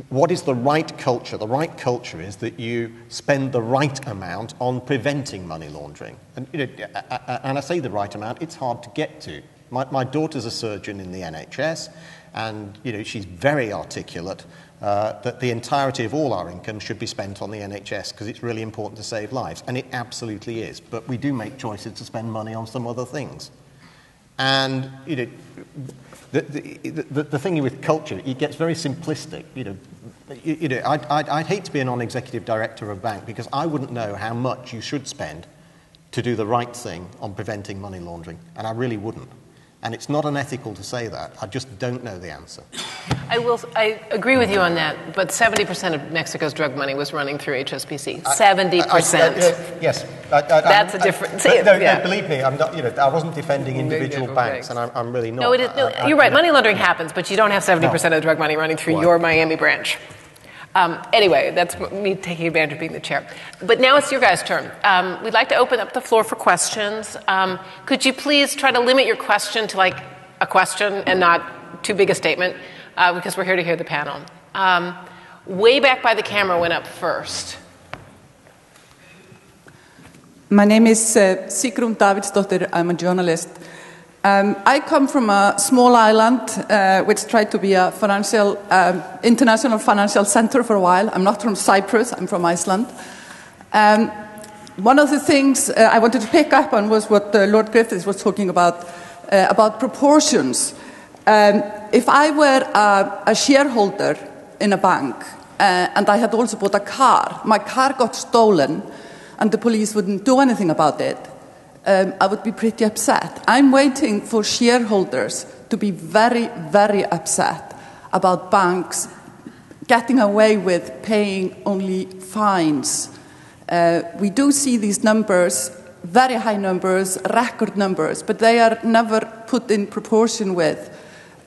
what is the right culture? The right culture is that you spend the right amount on preventing money laundering. And, and I say the right amount, it's hard to get to. My daughter's a surgeon in the NHS, and she's very articulate that the entirety of all our income should be spent on the NHS because it's really important to save lives, and it absolutely is. But we do make choices to spend money on some other things. And the thing with culture, it gets very simplistic. I'd hate to be a non-executive director of a bank because I wouldn't know how much you should spend to do the right thing on preventing money laundering, and I really wouldn't. And it's not unethical to say that. I just don't know the answer. I agree with you on that, but 70% of Mexico's drug money was running through HSBC. 70%. Yes. That's a difference. No, believe me, I'm not. I wasn't defending individual banks, and I'm really not. You're right. Money laundering happens, but you don't have 70% of the drug money running through your Miami branch. Anyway, that's me taking advantage of being the chair. But now it's your guys' turn. We'd like to open up the floor for questions. Could you please try to limit your question to like a question and not too big a statement, because we're here to hear the panel. Way back by the camera went up first. My name is Sigrún Davidsdóttir. I'm a journalist. I come from a small island which tried to be a international financial center for a while. I'm not from Cyprus, I'm from Iceland. One of the things I wanted to pick up on was what Lord Griffiths was talking about proportions. If I were a shareholder in a bank and I had also bought a car, my car got stolen and the police wouldn't do anything about it, I would be pretty upset. I'm waiting for shareholders to be very, very upset about banks getting away with paying only fines. We do see these numbers, very high numbers, record numbers, but they are never put in proportion with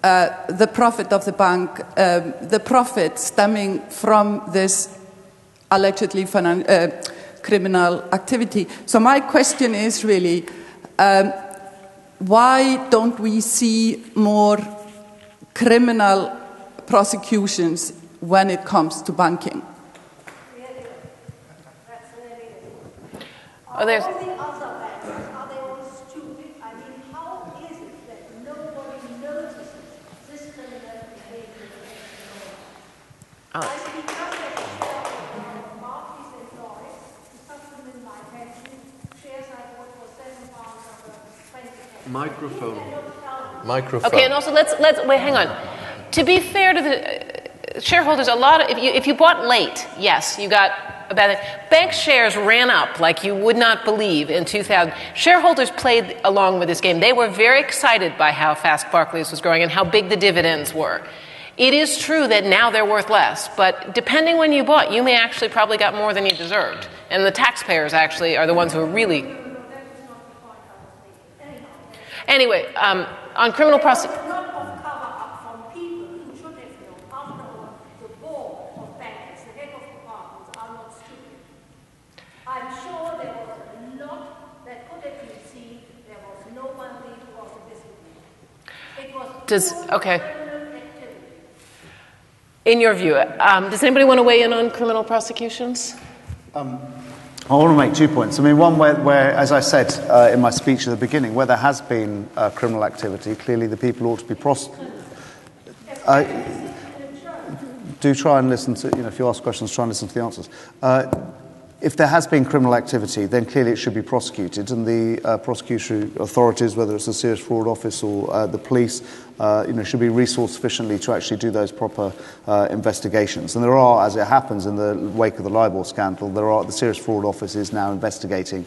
the profit of the bank, the profit stemming from this allegedly criminal activity. So my question is really, why don't we see more criminal prosecutions when it comes to banking? Oh, there's... All the other banks, are they all stupid? I mean, how is it that nobody notices this criminal behavior? I speak not of Barclays employees, supplement my pension, shares I bought for £7 over 20 Microphone. Okay, and also let's wait, hang on. To be fair to shareholders, if you bought late, yes, you got a bad thing. Bank shares ran up like you would not believe in 2000. Shareholders played along with this game. They were very excited by how fast Barclays was growing and how big the dividends were. It is true that now they're worth less, but depending when you bought, you may actually probably got more than you deserved. And the taxpayers actually are the ones who are really... Anyway, on criminal prosecution... In your view, does anybody want to weigh in on criminal prosecutions? I want to make 2 points. I mean, one where as I said in my speech at the beginning, where there has been criminal activity, clearly the people ought to be prosecuted. Do try and listen to, if you ask questions, try and listen to the answers. If there has been criminal activity, then clearly it should be prosecuted, and the prosecution authorities, whether it's the Serious Fraud Office or the police, should be resourced sufficiently to actually do those proper investigations. And there are, as it happens in the wake of the Libor scandal, the Serious Fraud Office is now investigating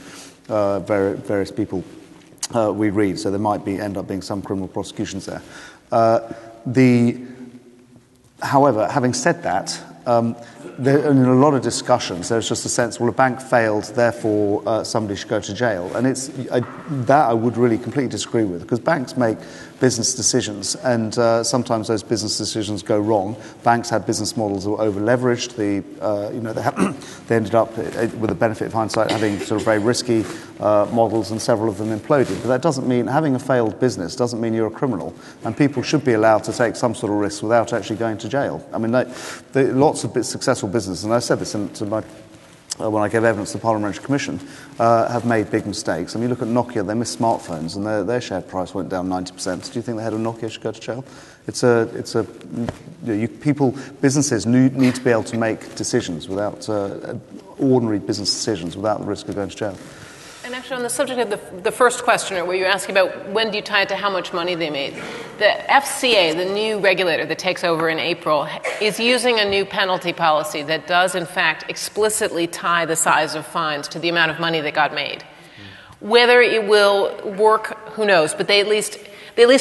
various people we read, so there might end up being some criminal prosecutions there. However, having said that, in a lot of discussions, there's just a sense, well, a bank failed, therefore somebody should go to jail. And that I would really completely disagree with, because banks make business decisions, and sometimes those business decisions go wrong. Banks had business models that were over-leveraged. They ended up, with the benefit of hindsight, having sort of very risky models, and several of them imploded. But that doesn't mean, having a failed business doesn't mean you're a criminal, and people should be allowed to take some sort of risk without actually going to jail. I mean, lots of successful businesses, and I said this when I gave evidence to the Parliamentary Commission, have made big mistakes. I mean, you look at Nokia, they missed smartphones, and their share price went down 90%. Do you think the head of Nokia should go to jail? Businesses need to be able to make decisions without ordinary business decisions without the risk of going to jail. And actually, on the subject of the first questioner, where you're asking about when do you tie it to how much money they made, the FCA, the new regulator that takes over in April, is using a new penalty policy that does, in fact, explicitly tie the size of fines to the amount of money that got made. Whether it will work, who knows, but they at least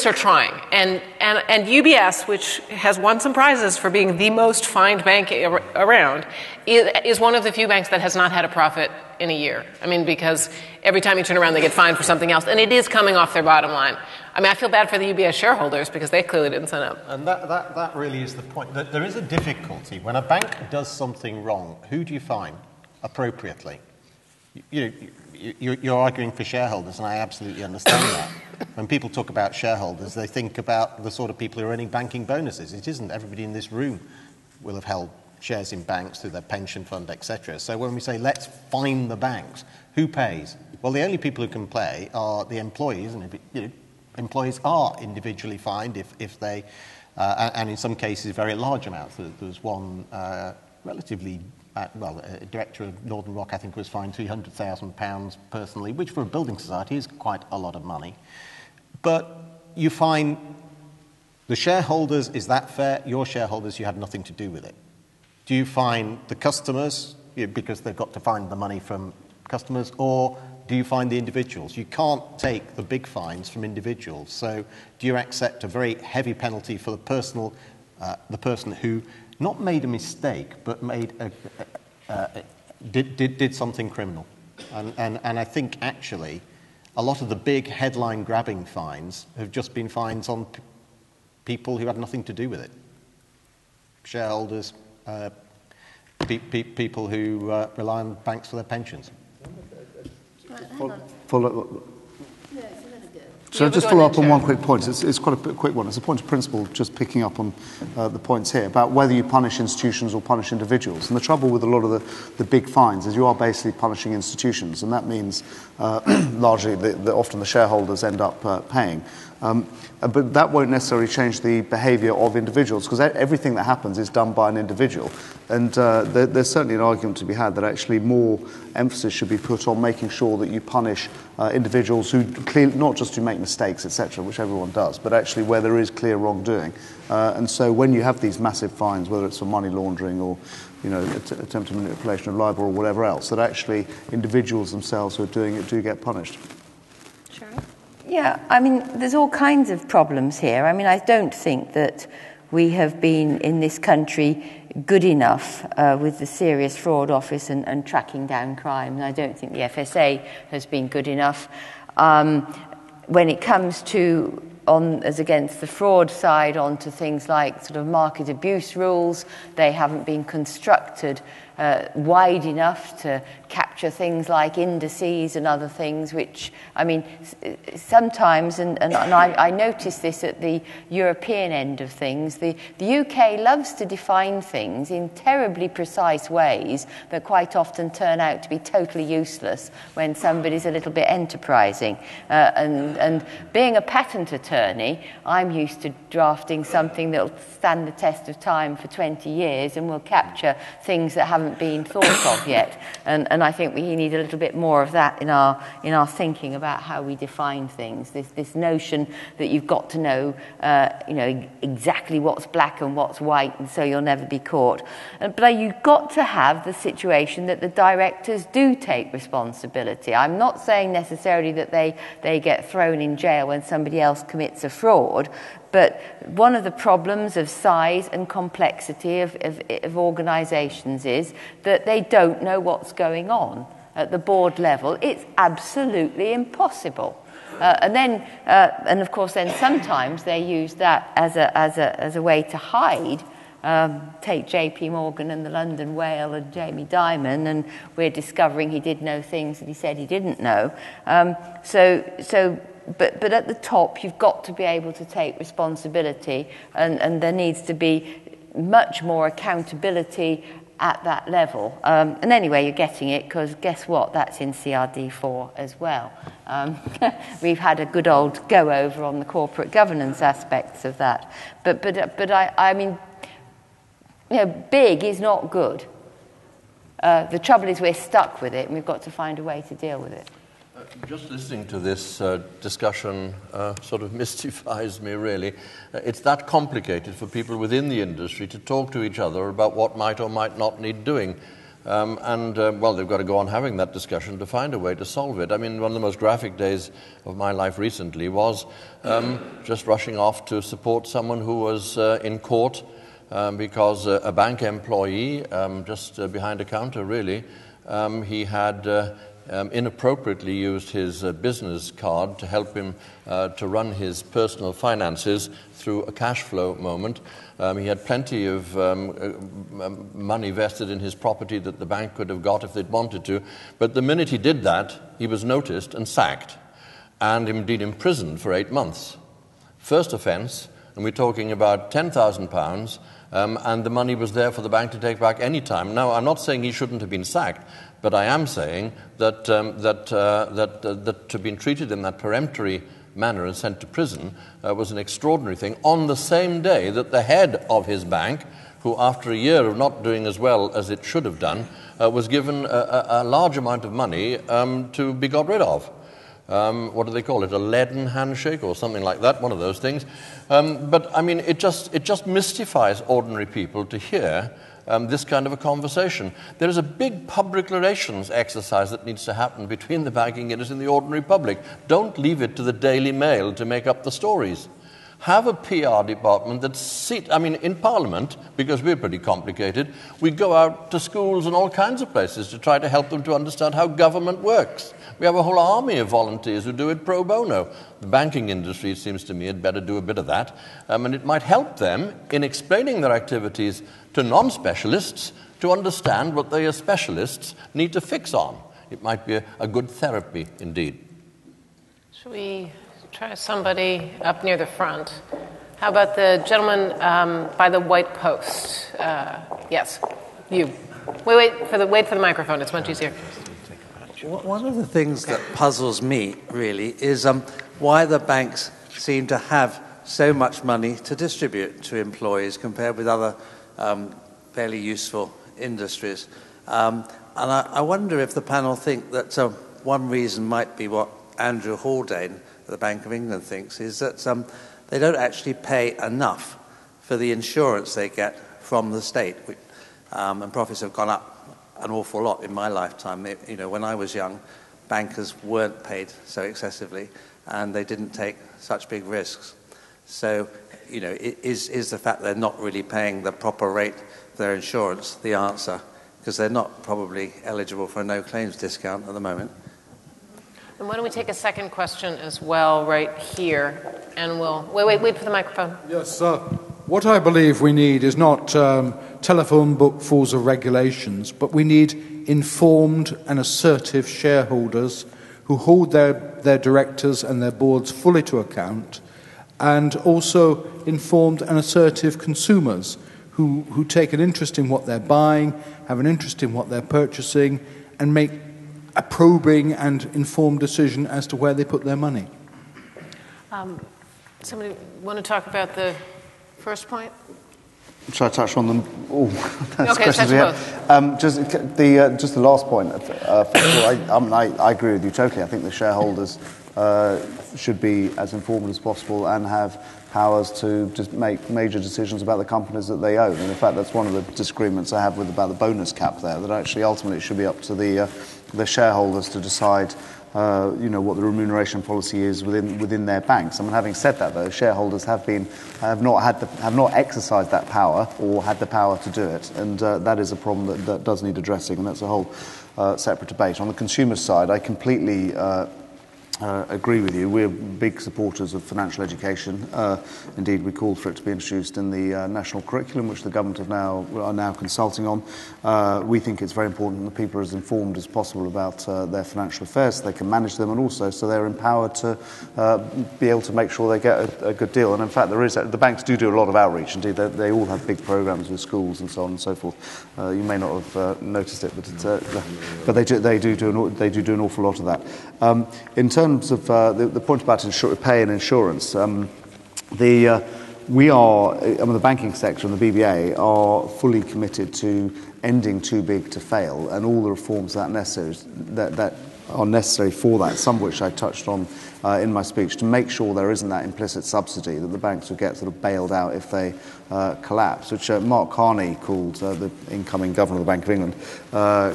are trying. And UBS, which has won some prizes for being the most fined bank around, is one of the few banks that has not had a profit in a year. I mean, because every time you turn around, they get fined for something else, and it is coming off their bottom line. I mean, I feel bad for the UBS shareholders because they clearly didn't sign up. And that really is the point. There is a difficulty. When a bank does something wrong, who do you fine appropriately? You're arguing for shareholders, and I absolutely understand that. When people talk about shareholders, they think about the sort of people who are earning banking bonuses. It isn't. Everybody in this room will have held shares in banks through their pension fund, etc. So when we say, let's fine the banks, who pays? Well, the only people who can pay are the employees, and employees are individually fined if they, and in some cases, very large amounts. There was one relatively... a director of Northern Rock, I think, was fined £300,000 personally, which for a building society is quite a lot of money. But you fine the shareholders, is that fair? Your shareholders, you had nothing to do with it. Do you fine the customers because they've got to find the money from customers, or do you fine the individuals? You can't take the big fines from individuals. So do you accept a very heavy penalty for the person who not made a mistake, but did something criminal? And I think, actually, a lot of the big headline-grabbing fines have just been fines on people who had nothing to do with it. Shareholders, people who rely on banks for their pensions. So just follow up on one quick point. It's quite a quick one. It's a point of principle, just picking up on the points here, about whether you punish institutions or punish individuals. And the trouble with a lot of the big fines is you are basically punishing institutions, and that means largely that often the shareholders end up paying. But that won't necessarily change the behaviour of individuals, because everything that happens is done by an individual. And there's certainly an argument to be had that actually more emphasis should be put on making sure that you punish individuals who clearly, not just who make mistakes, etc., which everyone does, but actually where there is clear wrongdoing. And so when you have these massive fines, whether it's for money laundering or attempted manipulation of LIBOR or whatever else, that actually individuals themselves who are doing it do get punished. Sharon? Yeah, I mean, there's all kinds of problems here. I mean, I don't think that we have been in this country good enough with the Serious Fraud Office and tracking down crime. And I don't think the FSA has been good enough. When it comes to, as against the fraud side, onto things like sort of market abuse rules, they haven't been constructed wide enough to capture things like indices and other things, which, I mean, sometimes, and I notice this at the European end of things, the UK loves to define things in terribly precise ways that quite often turn out to be totally useless when somebody's a little bit enterprising. And being a patent attorney, I'm used to drafting something that will stand the test of time for 20 years and will capture things that haven't been thought of yet. And I think we need a little bit more of that in our thinking about how we define things. This notion that you've got to know, exactly what's black and what's white, and so you'll never be caught. But you've got to have the situation that the directors do take responsibility. I'm not saying necessarily that they get thrown in jail when somebody else commits a fraud, but one of the problems of size and complexity of organisations is that they don't know what's going on at the board level. It's absolutely impossible. And of course, then sometimes they use that as a way to hide. Take J.P. Morgan and the London Whale and Jamie Dimon, and we're discovering he did know things that he said he didn't know. But at the top, you've got to be able to take responsibility, and there needs to be much more accountability at that level. And anyway, you're getting it, because guess what? That's in CRD4 as well. We've had a good old go-over on the corporate governance aspects of that. But I mean, big is not good. The trouble is we're stuck with it, and we've got to find a way to deal with it. Just listening to this discussion sort of mystifies me, really. It's that complicated for people within the industry to talk to each other about what might or might not need doing. Well, they've got to go on having that discussion to find a way to solve it. I mean, one of the most graphic days of my life recently was just rushing off to support someone who was in court because a bank employee, just behind a counter, really, he had inappropriately used his business card to help him to run his personal finances through a cash flow moment. He had plenty of money vested in his property that the bank could have got if they'd wanted to, but the minute he did that, he was noticed and sacked, and indeed imprisoned for 8 months. First offence, and we're talking about £10,000, and the money was there for the bank to take back any time. Now, I'm not saying he shouldn't have been sacked, but I am saying that to have been treated in that peremptory manner and sent to prison was an extraordinary thing, on the same day that the head of his bank, who after a year of not doing as well as it should have done, was given a large amount of money to be got rid of. What do they call it? A leaden handshake or something like that, one of those things. But I mean, it just mystifies ordinary people to hear this kind of a conversation. There is a big public relations exercise that needs to happen between the banking industry and the ordinary public. Don't leave it to the Daily Mail to make up the stories. Have a PR department in Parliament, because we're pretty complicated, we go out to schools and all kinds of places to try to help them to understand how government works. We have a whole army of volunteers who do it pro bono. The banking industry, it seems to me, had better do a bit of that. And it might help them in explaining their activities to non-specialists to understand what they as specialists need to fix on. It might be a good therapy indeed. Should we try somebody up near the front? How about the gentleman by the white post? Yes, you. Wait for the microphone. It's much easier. One of the things that puzzles me, really, is why the banks seem to have so much money to distribute to employees compared with other fairly useful industries. And I wonder if the panel think that one reason might be what Andrew Haldane at the Bank of England thinks, is that they don't actually pay enough for the insurance they get from the state. And profits have gone up an awful lot in my lifetime. When I was young, bankers weren't paid so excessively, and they didn't take such big risks. So, is the fact they're not really paying the proper rate for their insurance the answer? Because they're not probably eligible for a no-claims discount at the moment. And why don't we take a second question as well right here, and we'll... Wait for the microphone. Yes, what I believe we need is not telephone book fulls of regulations, but we need informed and assertive shareholders who hold their directors and their boards fully to account, and also informed and assertive consumers who take an interest in what they're buying, have an interest in what they're purchasing, and make a probing and informed decision as to where they put their money. Somebody want to talk about the first point? Should I touch on them all? Okay, touch both. Just the last point. I agree with you totally. I think the shareholders should be as informed as possible and have powers to just make major decisions about the companies that they own. And in fact, that's one of the disagreements I have about the bonus cap there, that actually ultimately it should be up to the shareholders to decide what the remuneration policy is within their banks. I mean, having said that, though, shareholders have not exercised that power or had the power to do it, and that is a problem that does need addressing, and that's a whole separate debate. On the consumer side, I completely agree with you. We're big supporters of financial education. Indeed, we called for it to be introduced in the national curriculum, which the government are now consulting on. We think it's very important that people are as informed as possible about their financial affairs, so they can manage them, and also so they're empowered to be able to make sure they get a good deal. And in fact, the banks do a lot of outreach. Indeed, they all have big programs with schools and so on and so forth. You may not have noticed it, but they do an awful lot of that. In terms of the point about pay and insurance, the banking sector and the BBA are fully committed to ending too big to fail, and all the reforms that are necessary for that, some of which I touched on in my speech, to make sure there isn't that implicit subsidy that the banks would get sort of bailed out if they collapse, which Mark Carney called, the incoming governor of the Bank of England,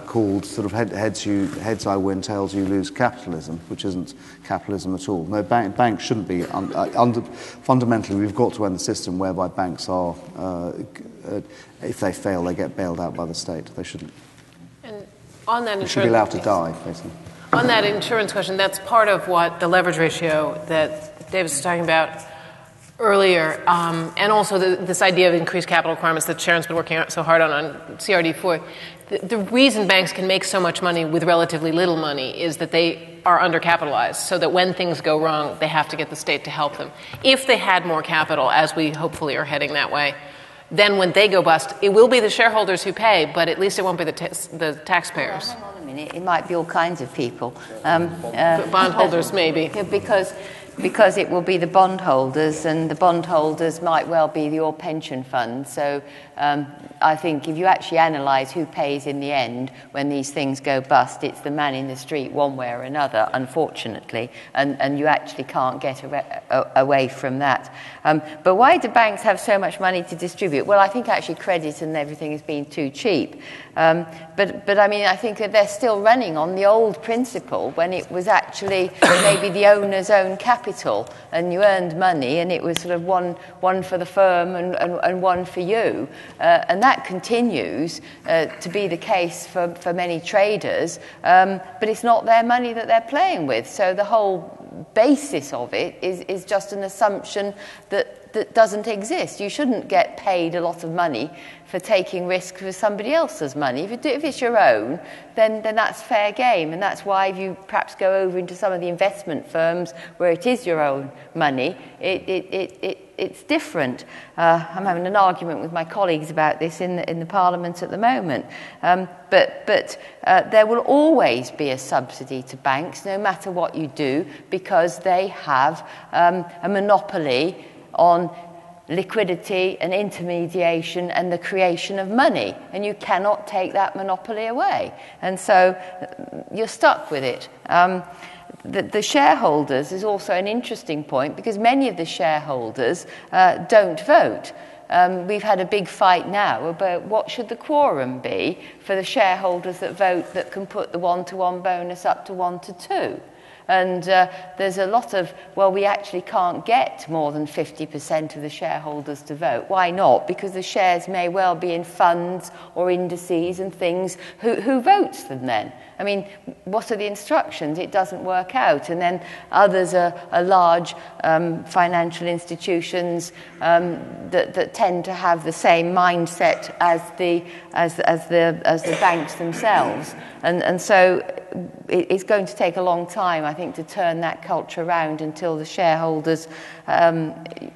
called sort of heads I win, tails you lose capitalism, which isn't capitalism at all. No, banks shouldn't be. Fundamentally, we've got to end the system whereby banks are, if they fail, they get bailed out by the state. They shouldn't. And on that, they should be allowed to die, basically. On that insurance question, that's part of what the leverage ratio that Davis was talking about earlier, and also this idea of increased capital requirements that Sharon's been working so hard on CRD4. The reason banks can make so much money with relatively little money is that they are undercapitalized, so that when things go wrong, they have to get the state to help them. If they had more capital, as we hopefully are heading that way, then when they go bust, it will be the shareholders who pay, but at least it won't be the taxpayers. Well, hang on a minute. It might be all kinds of people. Bondholders, maybe. Because it will be the bondholders, and the bondholders might well be your pension fund. So I think if you actually analyse who pays in the end when these things go bust, it's the man in the street one way or another, unfortunately, and you actually can't get away from that. But why do banks have so much money to distribute? Well, I think actually credit and everything has been too cheap. But I mean, I think that they're still running on the old principle when it was actually maybe the owner's own capital, and you earned money, and it was sort of one for the firm and one for you. And that continues to be the case for many traders, but it's not their money that they're playing with. So the whole basis of it is just an assumption that that doesn't exist. You shouldn't get paid a lot of money for taking risk with somebody else's money. If it's your own, then that's fair game, and that's why if you perhaps go over into some of the investment firms where it is your own money, it's different. I'm having an argument with my colleagues about this in the Parliament at the moment. But there will always be a subsidy to banks, no matter what you do, because they have a monopoly on liquidity and intermediation and the creation of money, and you cannot take that monopoly away. And so you're stuck with it. The shareholders is also an interesting point, because many of the shareholders don't vote. We've had a big fight now about what should the quorum be for the shareholders that vote that can put the 1-to-1 bonus up to 1-to-2. And there's a lot of, well, we actually can't get more than 50% of the shareholders to vote. Why not? Because the shares may well be in funds or indices and things. Who votes them then? I mean, what are the instructions? It doesn't work out. And then others are large financial institutions that tend to have the same mindset as the banks themselves. And so it's going to take a long time, I think, to turn that culture around until the shareholders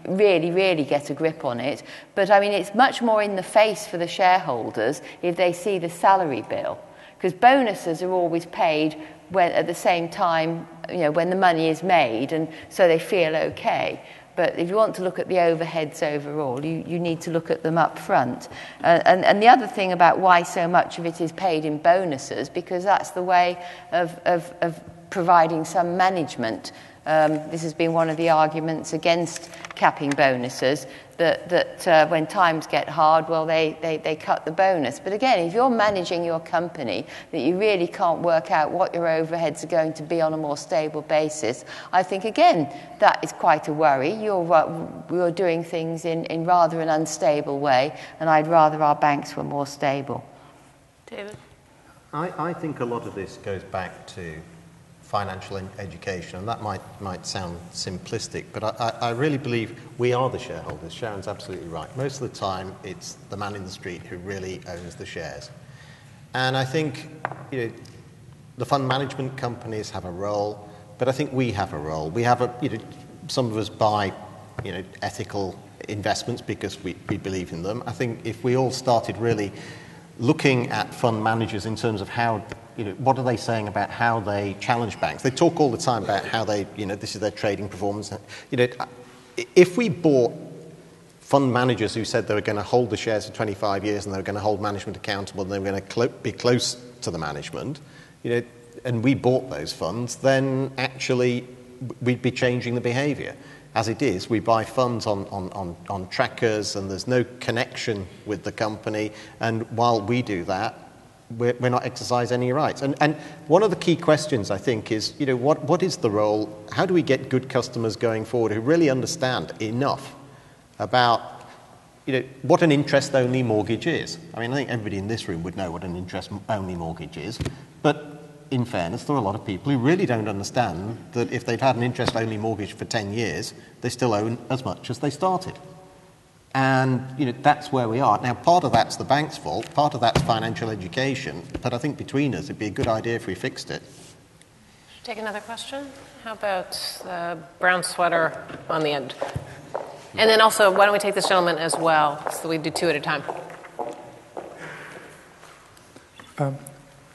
really get a grip on it. But I mean, it's much more in the face for the shareholders if they see the salary bill, because bonuses are always paid at the same time, when the money is made, and so they feel okay. But if you want to look at the overheads overall, you need to look at them up front. And the other thing about why so much of it is paid in bonuses, because that's the way of providing some management. This has been one of the arguments against capping bonuses, that when times get hard, well, they cut the bonus. But again, if you're managing your company, that you really can't work out what your overheads are going to be on a more stable basis, I think, again, that is quite a worry. You're doing things in rather an unstable way, and I'd rather our banks were more stable. David? I think a lot of this goes back to financial education, and that might sound simplistic, but I really believe we are the shareholders. Sharon's absolutely right. Most of the time, it's the man in the street who really owns the shares. And I think the fund management companies have a role, but I think we have a role. We have some of us buy ethical investments because we believe in them. I think if we all started really looking at fund managers in terms of how, what are they saying about how they challenge banks? They talk all the time about how they, this is their trading performance. If we bought fund managers who said they were going to hold the shares for 25 years and they were going to hold management accountable and they were going to be close to the management, and we bought those funds, then actually we'd be changing the behaviour. As it is, we buy funds on trackers and there's no connection with the company, and while we do that, we're not exercising any rights. And one of the key questions, I think, is, what is the role? How do we get good customers going forward who really understand enough about, what an interest-only mortgage is? I mean, I think everybody in this room would know what an interest-only mortgage is, but in fairness, there are a lot of people who really don't understand that if they've had an interest-only mortgage for 10 years, they still own as much as they started. And, that's where we are. Now, part of that's the bank's fault, part of that's financial education, but I think between us, it'd be a good idea if we fixed it. Take another question. How about the brown sweater on the end? And then also, why don't we take this gentleman as well, so we do two at a time.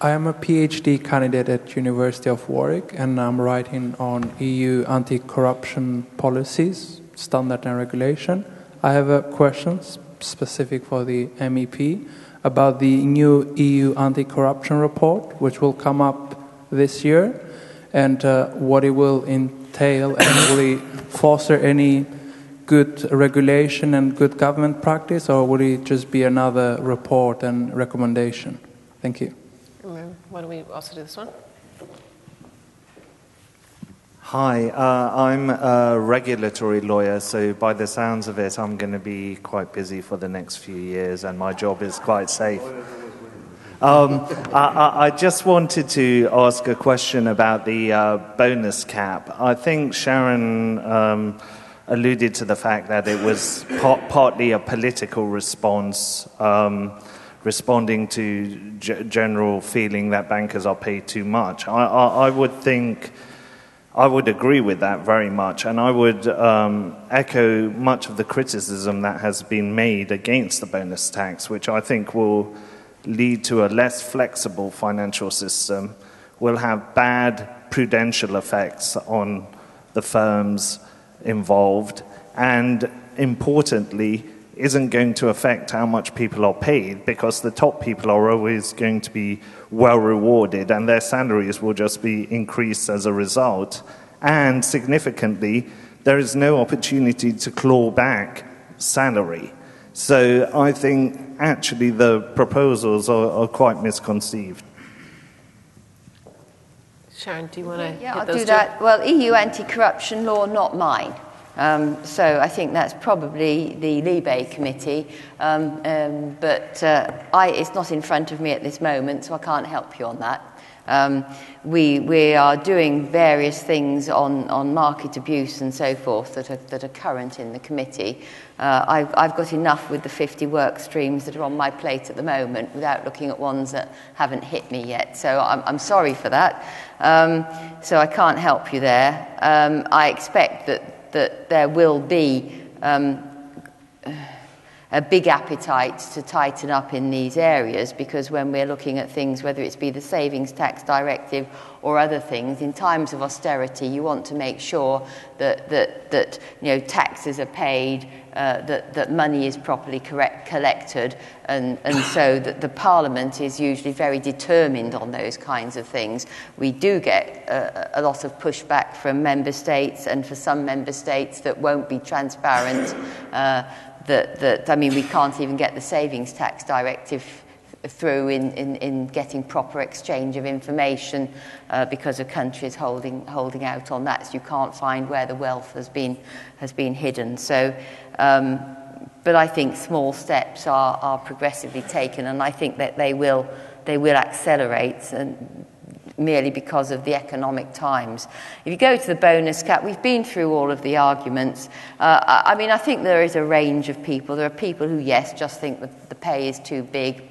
I am a PhD candidate at University of Warwick, and I'm writing on EU anti-corruption policies, standard and regulation. I have a question specific for the MEP about the new EU anti-corruption report, which will come up this year, and what it will entail, and will it foster any good regulation and good government practice, or will it just be another report and recommendation? Thank you. Why don't we also do this one? Hi, I'm a regulatory lawyer, so by the sounds of it, I'm going to be quite busy for the next few years, and my job is quite safe. I just wanted to ask a question about the bonus cap. I think Sharon alluded to the fact that it was partly a political response, responding to general feeling that bankers are paid too much. I would agree with that very much, and I would echo much of the criticism that has been made against the bonus tax, which I think will lead to a less flexible financial system, will have bad prudential effects on the firms involved, and importantly, isn't going to affect how much people are paid, because the top people are always going to be well rewarded and their salaries will just be increased as a result. And significantly, there is no opportunity to claw back salary. So I think actually the proposals are quite misconceived. Sharon, do you want to I'll do that. Well, EU anti-corruption law, not mine. So I think that's probably the Libe committee, but it's not in front of me at this moment, so I can't help you on that. We are doing various things on market abuse and so forth that are current in the committee. I've got enough with the 50 work streams that are on my plate at the moment without looking at ones that haven't hit me yet. So I'm sorry for that. So I can't help you there. I expect that there will be a big appetite to tighten up in these areas, because when we're looking at things, whether it's be the savings tax directive or other things, in times of austerity, you want to make sure that taxes are paid, that money is properly collected, and so that the Parliament is usually very determined on those kinds of things. We do get a lot of pushback from member states, and for some member states that won't be transparent. We can't even get the savings tax directive through in getting proper exchange of information because a country is holding out on that, so you can't find where the wealth has been hidden. So, but I think small steps are progressively taken, and I think that they will accelerate, and merely because of the economic times. If you go to the bonus cap, we've been through all of the arguments. I think there is a range of people. There are people who, yes, just think that the pay is too big,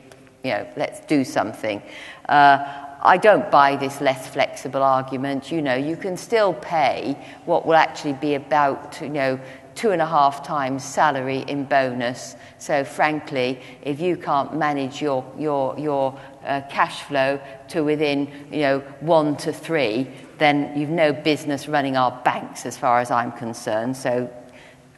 let's do something. I don't buy this less flexible argument. You can still pay what will actually be about, 2.5 times salary in bonus. So frankly, if you can't manage your cash flow to within 1 to 3, then you've no business running our banks as far as I'm concerned. So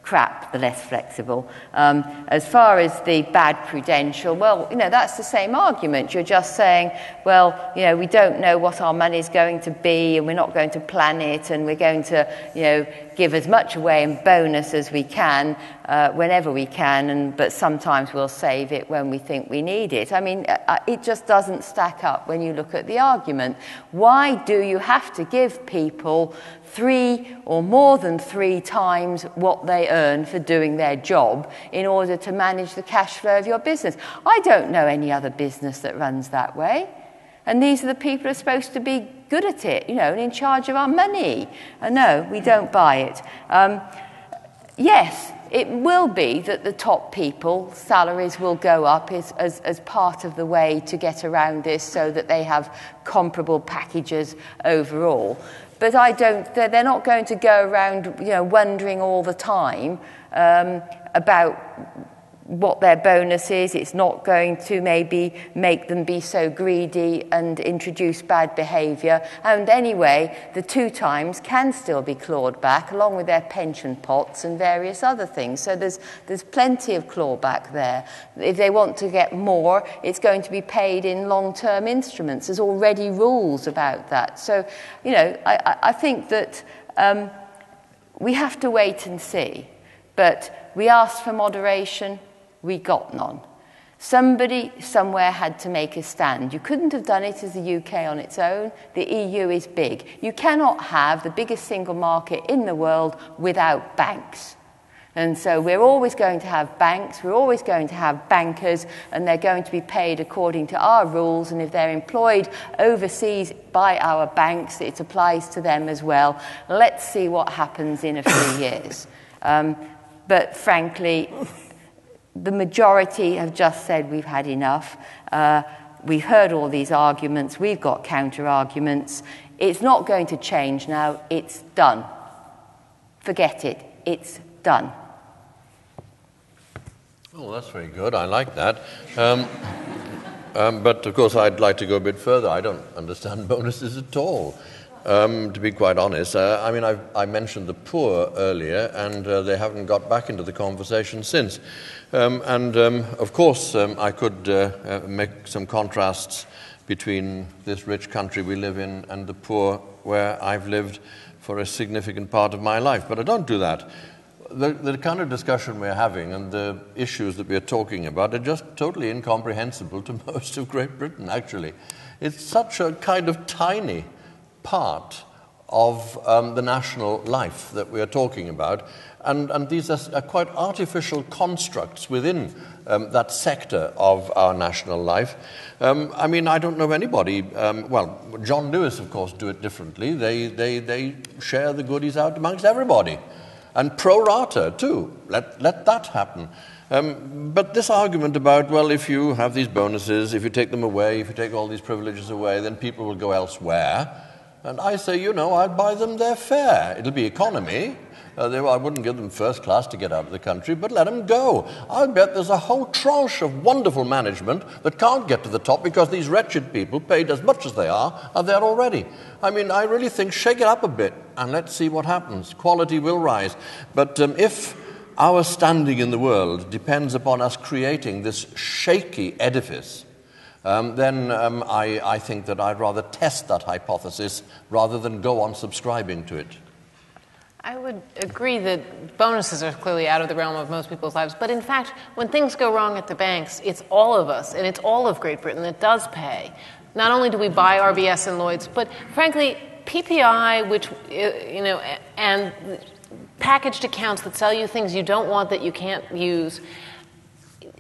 crap, the less flexible. As far as the bad prudential, well, that's the same argument. You're just saying, well, we don't know what our money is going to be, and we're not going to plan it, and we're going to, give as much away in bonus as we can whenever we can, but sometimes we'll save it when we think we need it. It just doesn't stack up when you look at the argument. Why do you have to give people 3 or more than 3 times what they earn for doing their job in order to manage the cash flow of your business? I don't know any other business that runs that way. And these are the people who are supposed to be good at it, and in charge of our money. No, we don't buy it. Yes, it will be that the top people, salaries will go up as part of the way to get around this, so that they have comparable packages overall. But they're not going to go around, wondering all the time about what their bonus is. It's not going to maybe make them be so greedy and introduce bad behaviour. And anyway, the 2 times can still be clawed back, along with their pension pots and various other things. So there's plenty of clawback there. If they want to get more, it's going to be paid in long-term instruments. There's already rules about that. So, I think that we have to wait and see. But we asked for moderation. We got none. Somebody somewhere had to make a stand. You couldn't have done it as the UK on its own. The EU is big. You cannot have the biggest single market in the world without banks. And so we're always going to have banks, we're always going to have bankers, and they're going to be paid according to our rules, and if they're employed overseas by our banks, it applies to them as well. Let's see what happens in a few years. But frankly, the majority have just said we've had enough. We've heard all these arguments. We've got counter-arguments. It's not going to change now. It's done. Forget it. It's done. Oh, that's very good. I like that. But, of course, I'd like to go a bit further. I don't understand bonuses at all, to be quite honest. I mean, I mentioned the poor earlier, and they haven't got back into the conversation since. Of course, I could make some contrasts between this rich country we live in and the poor where I've lived for a significant part of my life. But I don't do that. The kind of discussion we're having and the issues that we're talking about are just totally incomprehensible to most of Great Britain, actually. It's such a kind of tiny part of the national life that we are talking about, and these are quite artificial constructs within that sector of our national life. I mean, I don't know anybody. Well, John Lewis, of course, do it differently. They share the goodies out amongst everybody. And pro rata, too. Let that happen. But this argument about, well, if you have these bonuses, if you take them away, if you take all these privileges away, then people will go elsewhere. And I say, I'll buy them their fare. It'll be economy. I wouldn't give them first class to get out of the country, but let them go. I bet there's a whole tranche of wonderful management that can't get to the top because these wretched people, paid as much as they are there already. I mean, I really think shake it up a bit and let's see what happens. Quality will rise. But if our standing in the world depends upon us creating this shaky edifice, then I think that I'd rather test that hypothesis rather than go on subscribing to it. I would agree that bonuses are clearly out of the realm of most people's lives. But in fact, when things go wrong at the banks, it's all of us, and it's all of Great Britain that does pay. Not only do we buy RBS and Lloyd's, but frankly, PPI, which, and packaged accounts that sell you things you don't want that you can't use,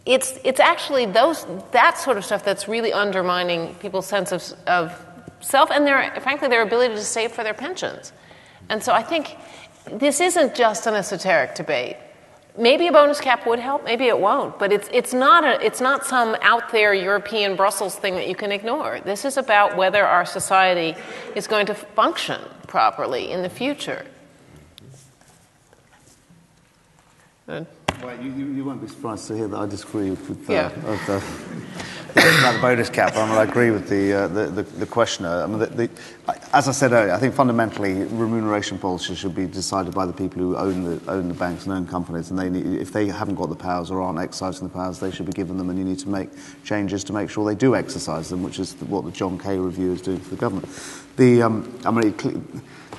it's actually that sort of stuff that's really undermining people's sense of self and frankly their ability to save for their pensions. And so I think this isn't just an esoteric debate. Maybe a bonus cap would help, maybe it won't, but it's not some out there European Brussels thing that you can ignore. This is about whether our society is going to function properly in the future. Well, you won't be surprised to hear that I disagree with about the bonus cap. I agree with the questioner. I mean, as I said earlier, I think fundamentally remuneration policy should be decided by the people who own the banks and own companies. And if they haven't got the powers or aren't exercising the powers, they should be given them. And you need to make changes to make sure they do exercise them, which is what the John Kay review is doing for the government.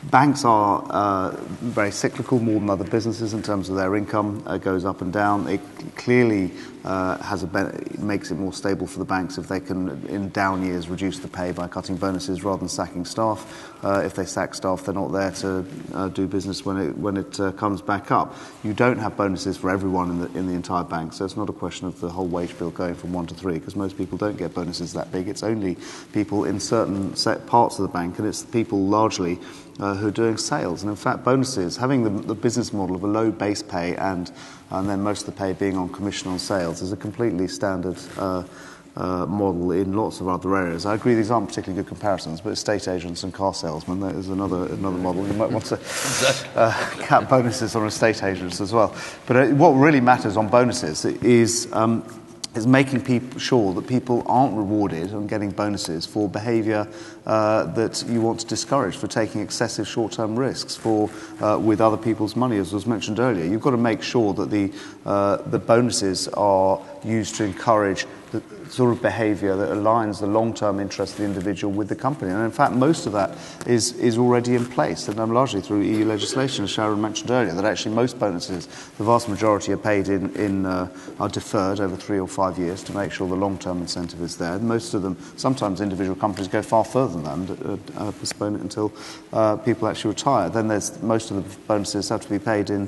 Banks are very cyclical, more than other businesses in terms of their income. It goes up and down. It clearly makes it more stable for the banks if they can, in down years, reduce the pay by cutting bonuses rather than sacking staff. If they sack staff, they're not there to do business when it comes back up. You don't have bonuses for everyone in the entire bank, so it's not a question of the whole wage bill going from 1 to 3, because most people don't get bonuses that big. It's only people in certain set parts of the bank, and it's people largely who are doing sales. And in fact, bonuses, having the business model of a low base pay and then most of the pay being on commission on sales, is a completely standard model in lots of other areas. I agree these aren't particularly good comparisons, but estate agents and car salesmen, that is another model. You might want to cap bonuses on estate agents as well. But what really matters on bonuses is making sure that people aren't rewarded and getting bonuses for behaviour that you want to discourage, for taking excessive short-term risks, with other people's money, as was mentioned earlier. You've got to make sure that the bonuses are used to encourage the sort of behaviour that aligns the long-term interest of the individual with the company. And in fact, most of that is already in place, and largely through EU legislation, as Sharon mentioned earlier, that actually most bonuses, the vast majority, are paid are deferred over 3 or 5 years to make sure the long-term incentive is there. And most of them, sometimes individual companies go far further than that and postpone it until people actually retire. Then most of the bonuses have to be paid in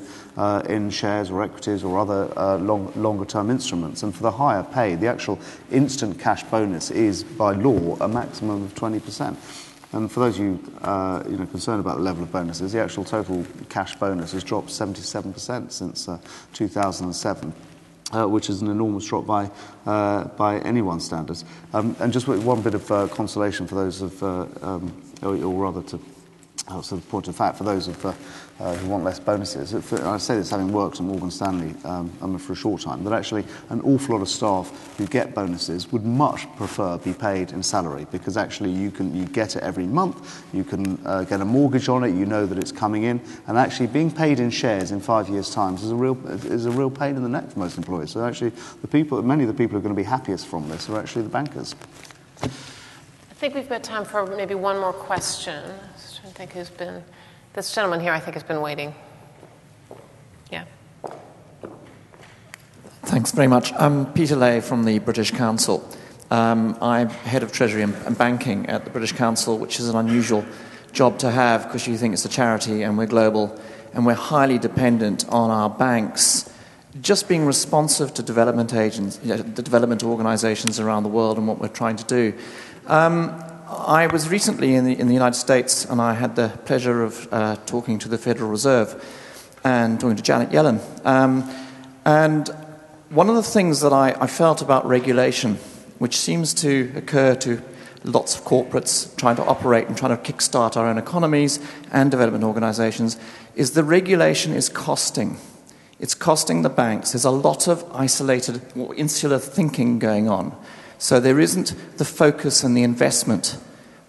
shares or equities or other longer-term instruments. And for the higher pay, the actual instant cash bonus is, by law, a maximum of 20%. And for those of you, concerned about the level of bonuses, the actual total cash bonus has dropped 77% since 2007. Which is an enormous drop by anyone's standards. And just one bit of consolation for those of, or rather to sort of point of fact for those of who want less bonuses. I say this having worked at Morgan Stanley for a short time, that actually an awful lot of staff who get bonuses would much prefer be paid in salary, because actually you get it every month, you can get a mortgage on it, you know that it's coming in, and actually being paid in shares in 5 years' time is a real pain in the neck for most employers. So actually many of the people who are going to be happiest from this are actually the bankers. I think we've got time for maybe one more question. I think who's been, this gentleman here I think has been waiting. Yeah. Thanks very much. I'm Peter Lay from the British Council. I'm head of Treasury and Banking at the British Council, which is an unusual job to have because you think it's a charity and we're global and we're highly dependent on our banks just being responsive to development agents, the development organizations around the world and what we're trying to do. I was recently in the United States, and I had the pleasure of talking to the Federal Reserve and talking to Janet Yellen. And one of the things that I felt about regulation, which seems to occur to lots of corporates trying to operate and trying to kickstart our own economies and development organizations, is the regulation is costing. It's costing the banks. There's a lot of isolated or insular thinking going on. So there isn't the focus and the investment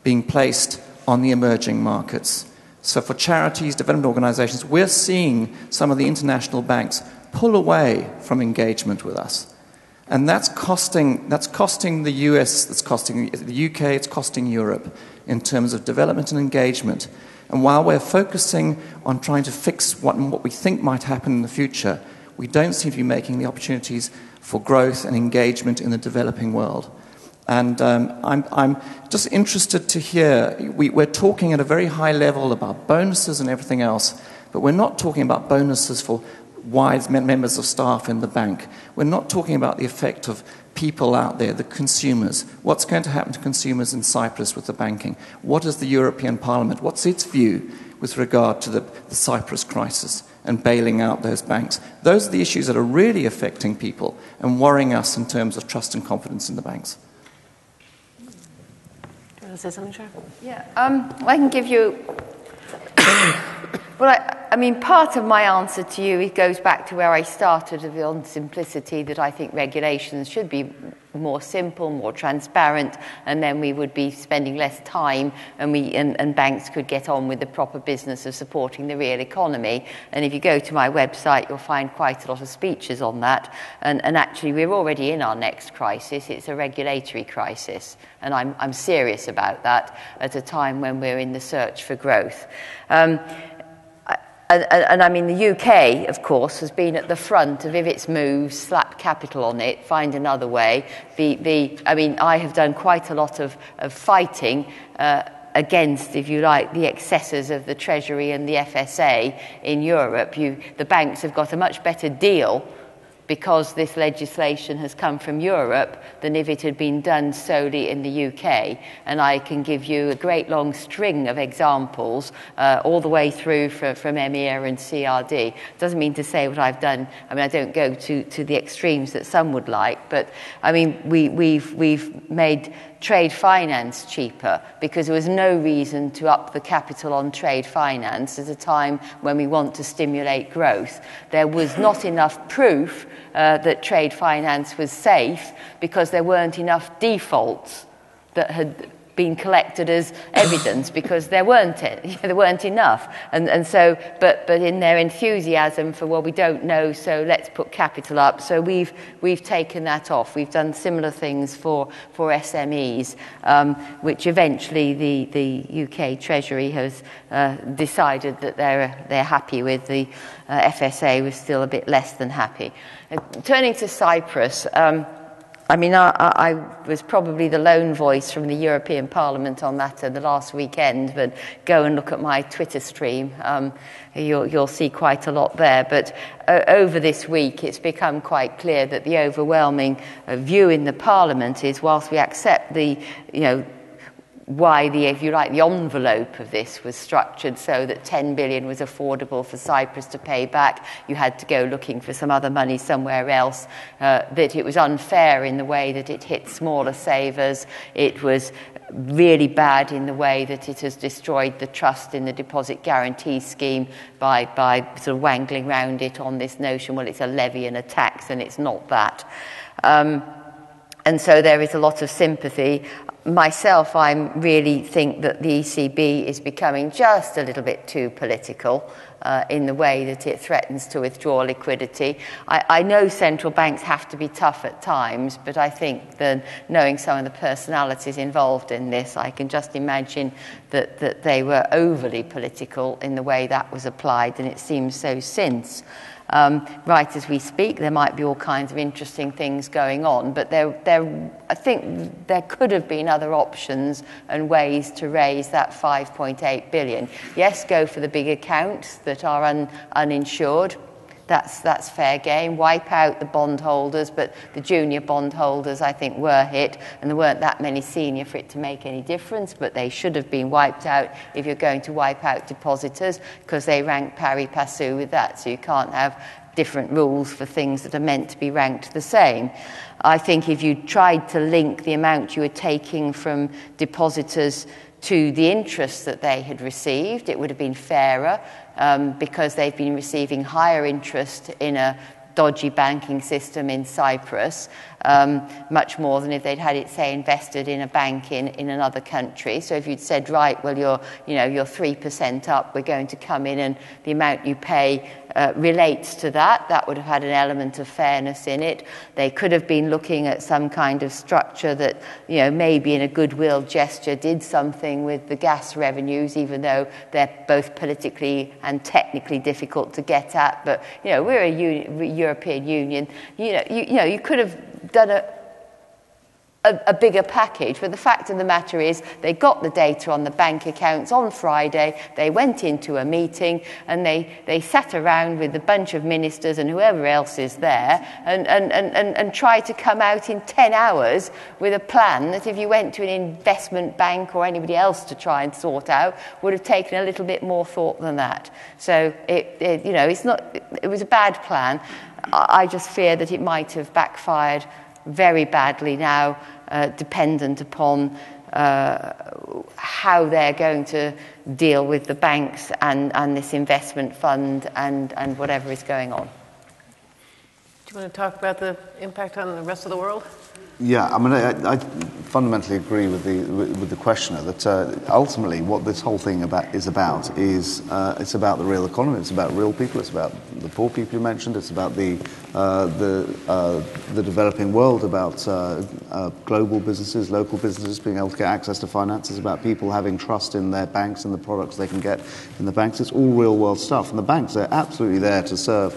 being placed on the emerging markets. So for charities, development organizations, we're seeing some of the international banks pull away from engagement with us. And that's costing the US, that's costing the UK, it's costing Europe in terms of development and engagement. And while we're focusing on trying to fix what we think might happen in the future, we don't seem to be making the opportunities for growth and engagement in the developing world. And I'm just interested to hear, we're talking at a very high level about bonuses and everything else, but we're not talking about bonuses for wise members of staff in the bank. We're not talking about the effect of people out there, the consumers. What's going to happen to consumers in Cyprus with the banking? What is the European Parliament? What's its view with regard to the Cyprus crisis and bailing out those banks? Those are the issues that are really affecting people and worrying us in terms of trust and confidence in the banks. Do you want to say something, Sharon? Yeah, I can give you... Well, I mean, part of my answer to you, it goes back to where I started on simplicity, that I think regulations should be more simple, more transparent, and then we would be spending less time and banks could get on with the proper business of supporting the real economy. And if you go to my website, you'll find quite a lot of speeches on that. And actually, we're already in our next crisis. It's a regulatory crisis. And I'm serious about that at a time when we're in the search for growth. And I mean, the UK, of course, has been at the front of, if it's moved, slap capital on it, find another way. I mean, I have done quite a lot of fighting against, if you like, the excesses of the Treasury and the FSA in Europe. The banks have got a much better deal because this legislation has come from Europe than if it had been done solely in the UK. And I can give you a great long string of examples all the way through from EMIR and CRD. Doesn't mean to say what I've done. I mean, I don't go to the extremes that some would like, but I mean, we've made trade finance cheaper because there was no reason to up the capital on trade finance at a time when we want to stimulate growth. There was not enough proof that trade finance was safe because there weren't enough defaults that had been collected as evidence because there weren't enough. And so, but in their enthusiasm for, well, we don't know, so let's put capital up. So we've taken that off. We've done similar things for SMEs, which eventually the UK Treasury has decided that they're happy with. The FSA was still a bit less than happy. Turning to Cyprus, I mean, I was probably the lone voice from the European Parliament on that the last weekend, but go and look at my Twitter stream. You'll see quite a lot there. But over this week, it's become quite clear that the overwhelming view in the Parliament is, whilst we accept the, why the, if you like, the envelope of this was structured so that 10 billion was affordable for Cyprus to pay back. You had to go looking for some other money somewhere else. That it was unfair in the way that it hit smaller savers. It was really bad in the way that it has destroyed the trust in the deposit guarantee scheme by sort of wangling around it on this notion, well, it's a levy and a tax, and it's not that. And so there is a lot of sympathy. Myself, I really think that the ECB is becoming just a little bit too political in the way that it threatens to withdraw liquidity. I know central banks have to be tough at times, but I think that knowing some of the personalities involved in this, I can just imagine that they were overly political in the way that was applied, and it seems so since. Right as we speak, there might be all kinds of interesting things going on, but I think there could have been other options and ways to raise that 5.8 billion. Yes, go for the big accounts that are uninsured. That's fair game. Wipe out the bondholders, but the junior bondholders, I think, were hit, and there weren't that many senior for it to make any difference, but they should have been wiped out if you're going to wipe out depositors, because they rank pari passu with that, so you can't have different rules for things that are meant to be ranked the same. I think if you tried to link the amount you were taking from depositors to the interest that they had received, it would have been fairer, because they've been receiving higher interest in a dodgy banking system in Cyprus, much more than if they'd had it, say, invested in a bank in another country. So if you'd said, right, well, you're 3% up, we're going to come in and the amount you pay relates to that would have had an element of fairness in it. They could have been looking at some kind of structure that, maybe in a goodwill gesture did something with the gas revenues, even though they're both politically and technically difficult to get at. But, we're a European Union. You could have done a bigger package, but the fact of the matter is they got the data on the bank accounts on Friday, they went into a meeting and they sat around with a bunch of ministers and whoever else is there and tried to come out in 10 hours with a plan that if you went to an investment bank or anybody else to try and sort out would have taken a little bit more thought than that. So it was a bad plan. I just fear that it might have backfired very badly now, dependent upon how they're going to deal with the banks and this investment fund and whatever is going on. Do you want to talk about the impact on the rest of the world? Yeah, I mean, I fundamentally agree with the questioner that ultimately what this whole thing is it's about the real economy, it's about real people, it's about the poor people you mentioned, it's about the developing world, about global businesses, local businesses being able to get access to finance, it's about people having trust in their banks and the products they can get in the banks. It's all real world stuff, and the banks are absolutely there to serve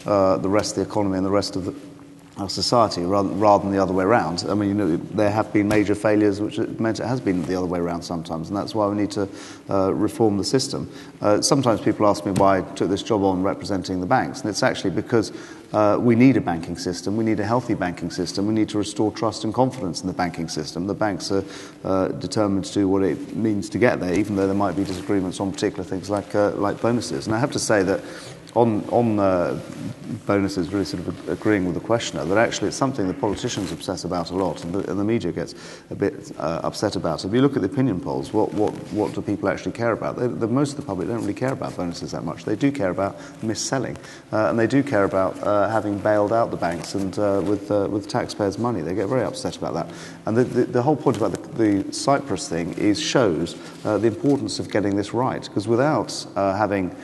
the rest of the economy and the rest of our society rather than the other way around. I mean, there have been major failures which meant it has been the other way around sometimes, and that's why we need to reform the system. Sometimes people ask me why I took this job on representing the banks, and it's actually because we need a banking system, we need a healthy banking system, we need to restore trust and confidence in the banking system. The banks are determined to do what it means to get there, even though there might be disagreements on particular things like bonuses. And I have to say that on bonuses, really sort of agreeing with the questioner, that actually it's something that politicians obsess about a lot and the media gets a bit upset about. If you look at the opinion polls, what do people actually care about? Most of the public don't really care about bonuses that much. They do care about mis-selling, and they do care about having bailed out the banks and with taxpayers' money. They get very upset about that. And the whole point about the Cyprus thing shows the importance of getting this right, because without having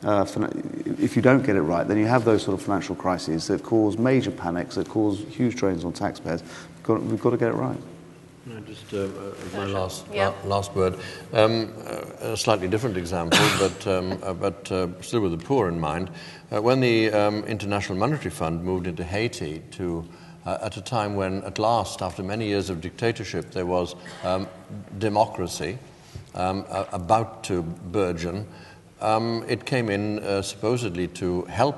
if you don't get it right, then you have those sort of financial crises that cause major panics, that cause huge drains on taxpayers. We've got to get it right. No, just my last word. A slightly different example, but still with the poor in mind. When the International Monetary Fund moved into Haiti at a time when, at last, after many years of dictatorship, there was democracy about to burgeon, it came in supposedly to help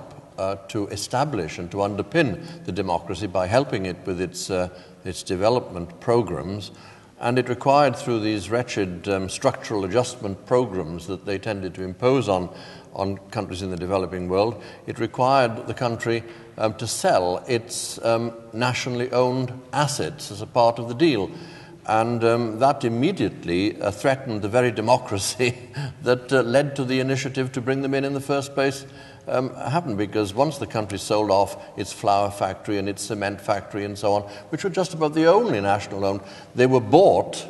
to establish and to underpin the democracy by helping it with its development programs. And it required, through these wretched structural adjustment programs that they tended to impose on countries in the developing world, it required the country to sell its nationally owned assets as a part of the deal. And that immediately threatened the very democracy that led to the initiative to bring them in the first place happened, because once the country sold off its flour factory and its cement factory and so on, which were just about the only national owned, they were bought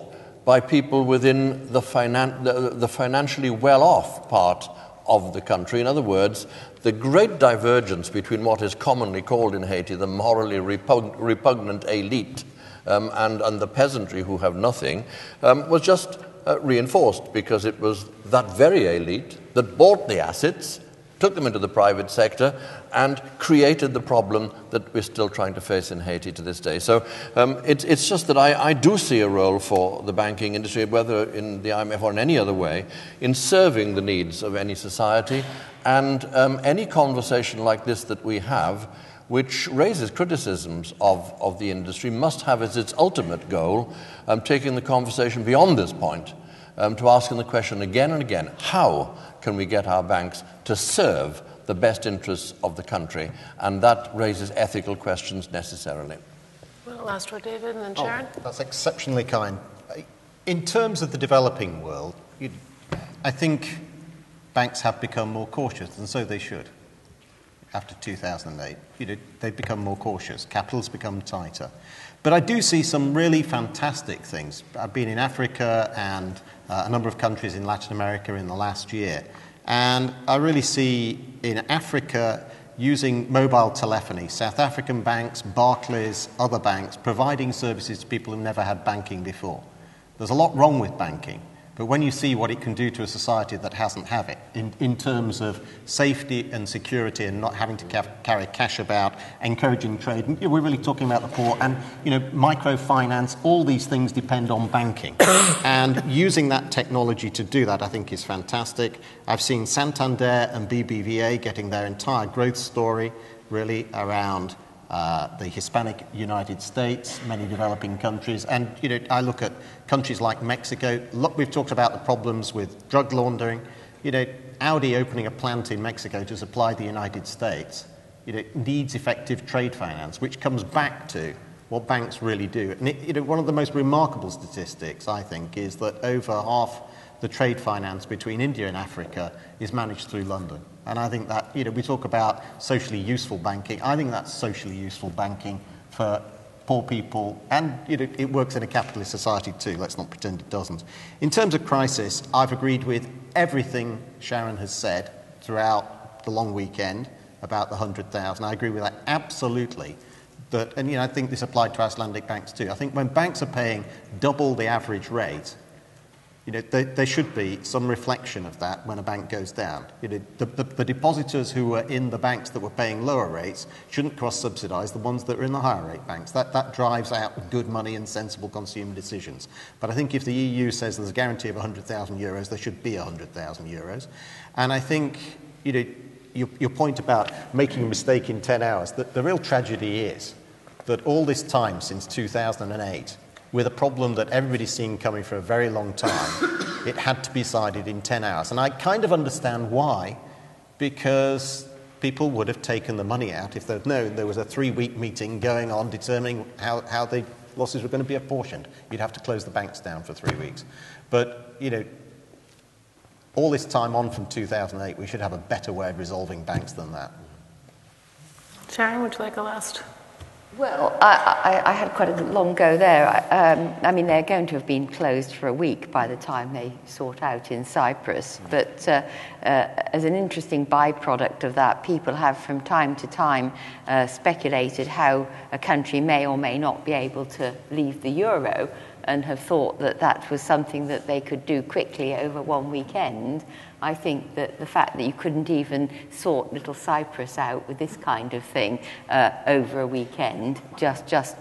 by people within the financially well-off part of the country. In other words, the great divergence between what is commonly called in Haiti the morally repugnant elite and the peasantry who have nothing was just reinforced, because it was that very elite that bought the assets, took them into the private sector, and created the problem that we're still trying to face in Haiti to this day. So it's just that I do see a role for the banking industry, whether in the IMF or in any other way, in serving the needs of any society. And any conversation like this that we have, which raises criticisms of the industry, must have as its ultimate goal taking the conversation beyond this point, to asking the question again and again, how can we get our banks to serve the best interests of the country? And that raises ethical questions necessarily. Well, last word, David, and then Sharon. Oh, that's exceptionally kind. In terms of the developing world, I think banks have become more cautious, and so they should. After 2008, they've become more cautious. Capital's become tighter. But I do see some really fantastic things. I've been in Africa and a number of countries in Latin America in the last year. And I really see in Africa using mobile telephony, South African banks, Barclays, other banks, providing services to people who never had banking before. There's a lot wrong with banking, but when you see what it can do to a society that hasn't had it, in terms of safety and security and not having to carry cash about, encouraging trade, and we're really talking about the poor, and microfinance, all these things depend on banking. And using that technology to do that, I think, is fantastic. I've seen Santander and BBVA getting their entire growth story really around the Hispanic United States, many developing countries, and I look at countries like Mexico. Look, we've talked about the problems with drug laundering. Audi opening a plant in Mexico to supply the United States, needs effective trade finance, which comes back to what banks really do. And one of the most remarkable statistics, I think, is that over half the trade finance between India and Africa is managed through London. And I think that, we talk about socially useful banking. I think that's socially useful banking for poor people. And, it works in a capitalist society too. Let's not pretend it doesn't. In terms of crisis, I've agreed with everything Sharon has said throughout the long weekend about the 100,000. I agree with that absolutely. And I think this applied to Icelandic banks too. I think when banks are paying double the average rate, there should be some reflection of that when a bank goes down. The depositors who were in the banks that were paying lower rates shouldn't cross-subsidise the ones that are in the higher rate banks. That drives out good money and sensible consumer decisions. But I think if the EU says there's a guarantee of 100,000 euros, there should be 100,000 euros. And I think, your point about making a mistake in 10 hours, the real tragedy is that all this time since 2008, with a problem that everybody's seen coming for a very long time, it had to be decided in 10 hours. And I kind of understand why, because people would have taken the money out if they'd known there was a 3-week meeting going on determining how the losses were going to be apportioned. You'd have to close the banks down for 3 weeks. But, all this time on from 2008, we should have a better way of resolving banks than that. Sharon, would you like a last? Well, I had quite a long go there. They're going to have been closed for a week by the time they sort out in Cyprus. But as an interesting byproduct of that, people have from time to time speculated how a country may or may not be able to leave the euro, and have thought that that was something that they could do quickly over one weekend. I think that the fact that you couldn't even sort little Cyprus out with this kind of thing over a weekend just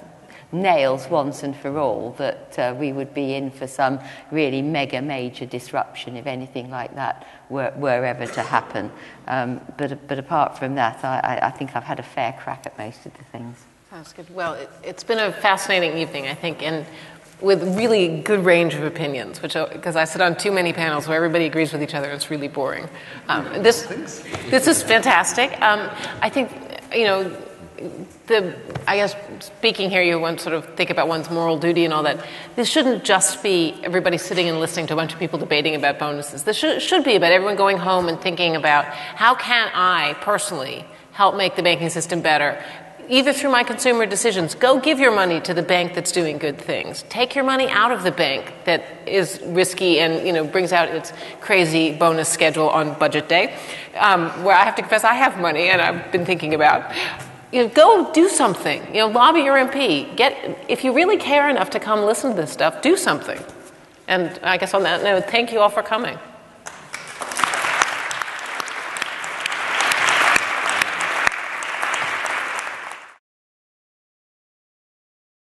nails once and for all that we would be in for some really major disruption if anything like that were ever to happen. But apart from that, I think I've had a fair crack at most of the things. Sounds good. Well, it's been a fascinating evening, I think, and with really good range of opinions, because I sit on too many panels where everybody agrees with each other. It's really boring. This is fantastic. I think, I guess speaking here, you want to sort of think about one's moral duty and all that. This shouldn't just be everybody sitting and listening to a bunch of people debating about bonuses. This should be about everyone going home and thinking about how can I personally help make the banking system better, either through my consumer decisions. Go give your money to the bank that's doing good things. Take your money out of the bank that is risky and brings out its crazy bonus schedule on budget day, where I have to confess I have money and I've been thinking about. Go do something. Lobby your MP. If you really care enough to come listen to this stuff, do something. And I guess on that note, thank you all for coming.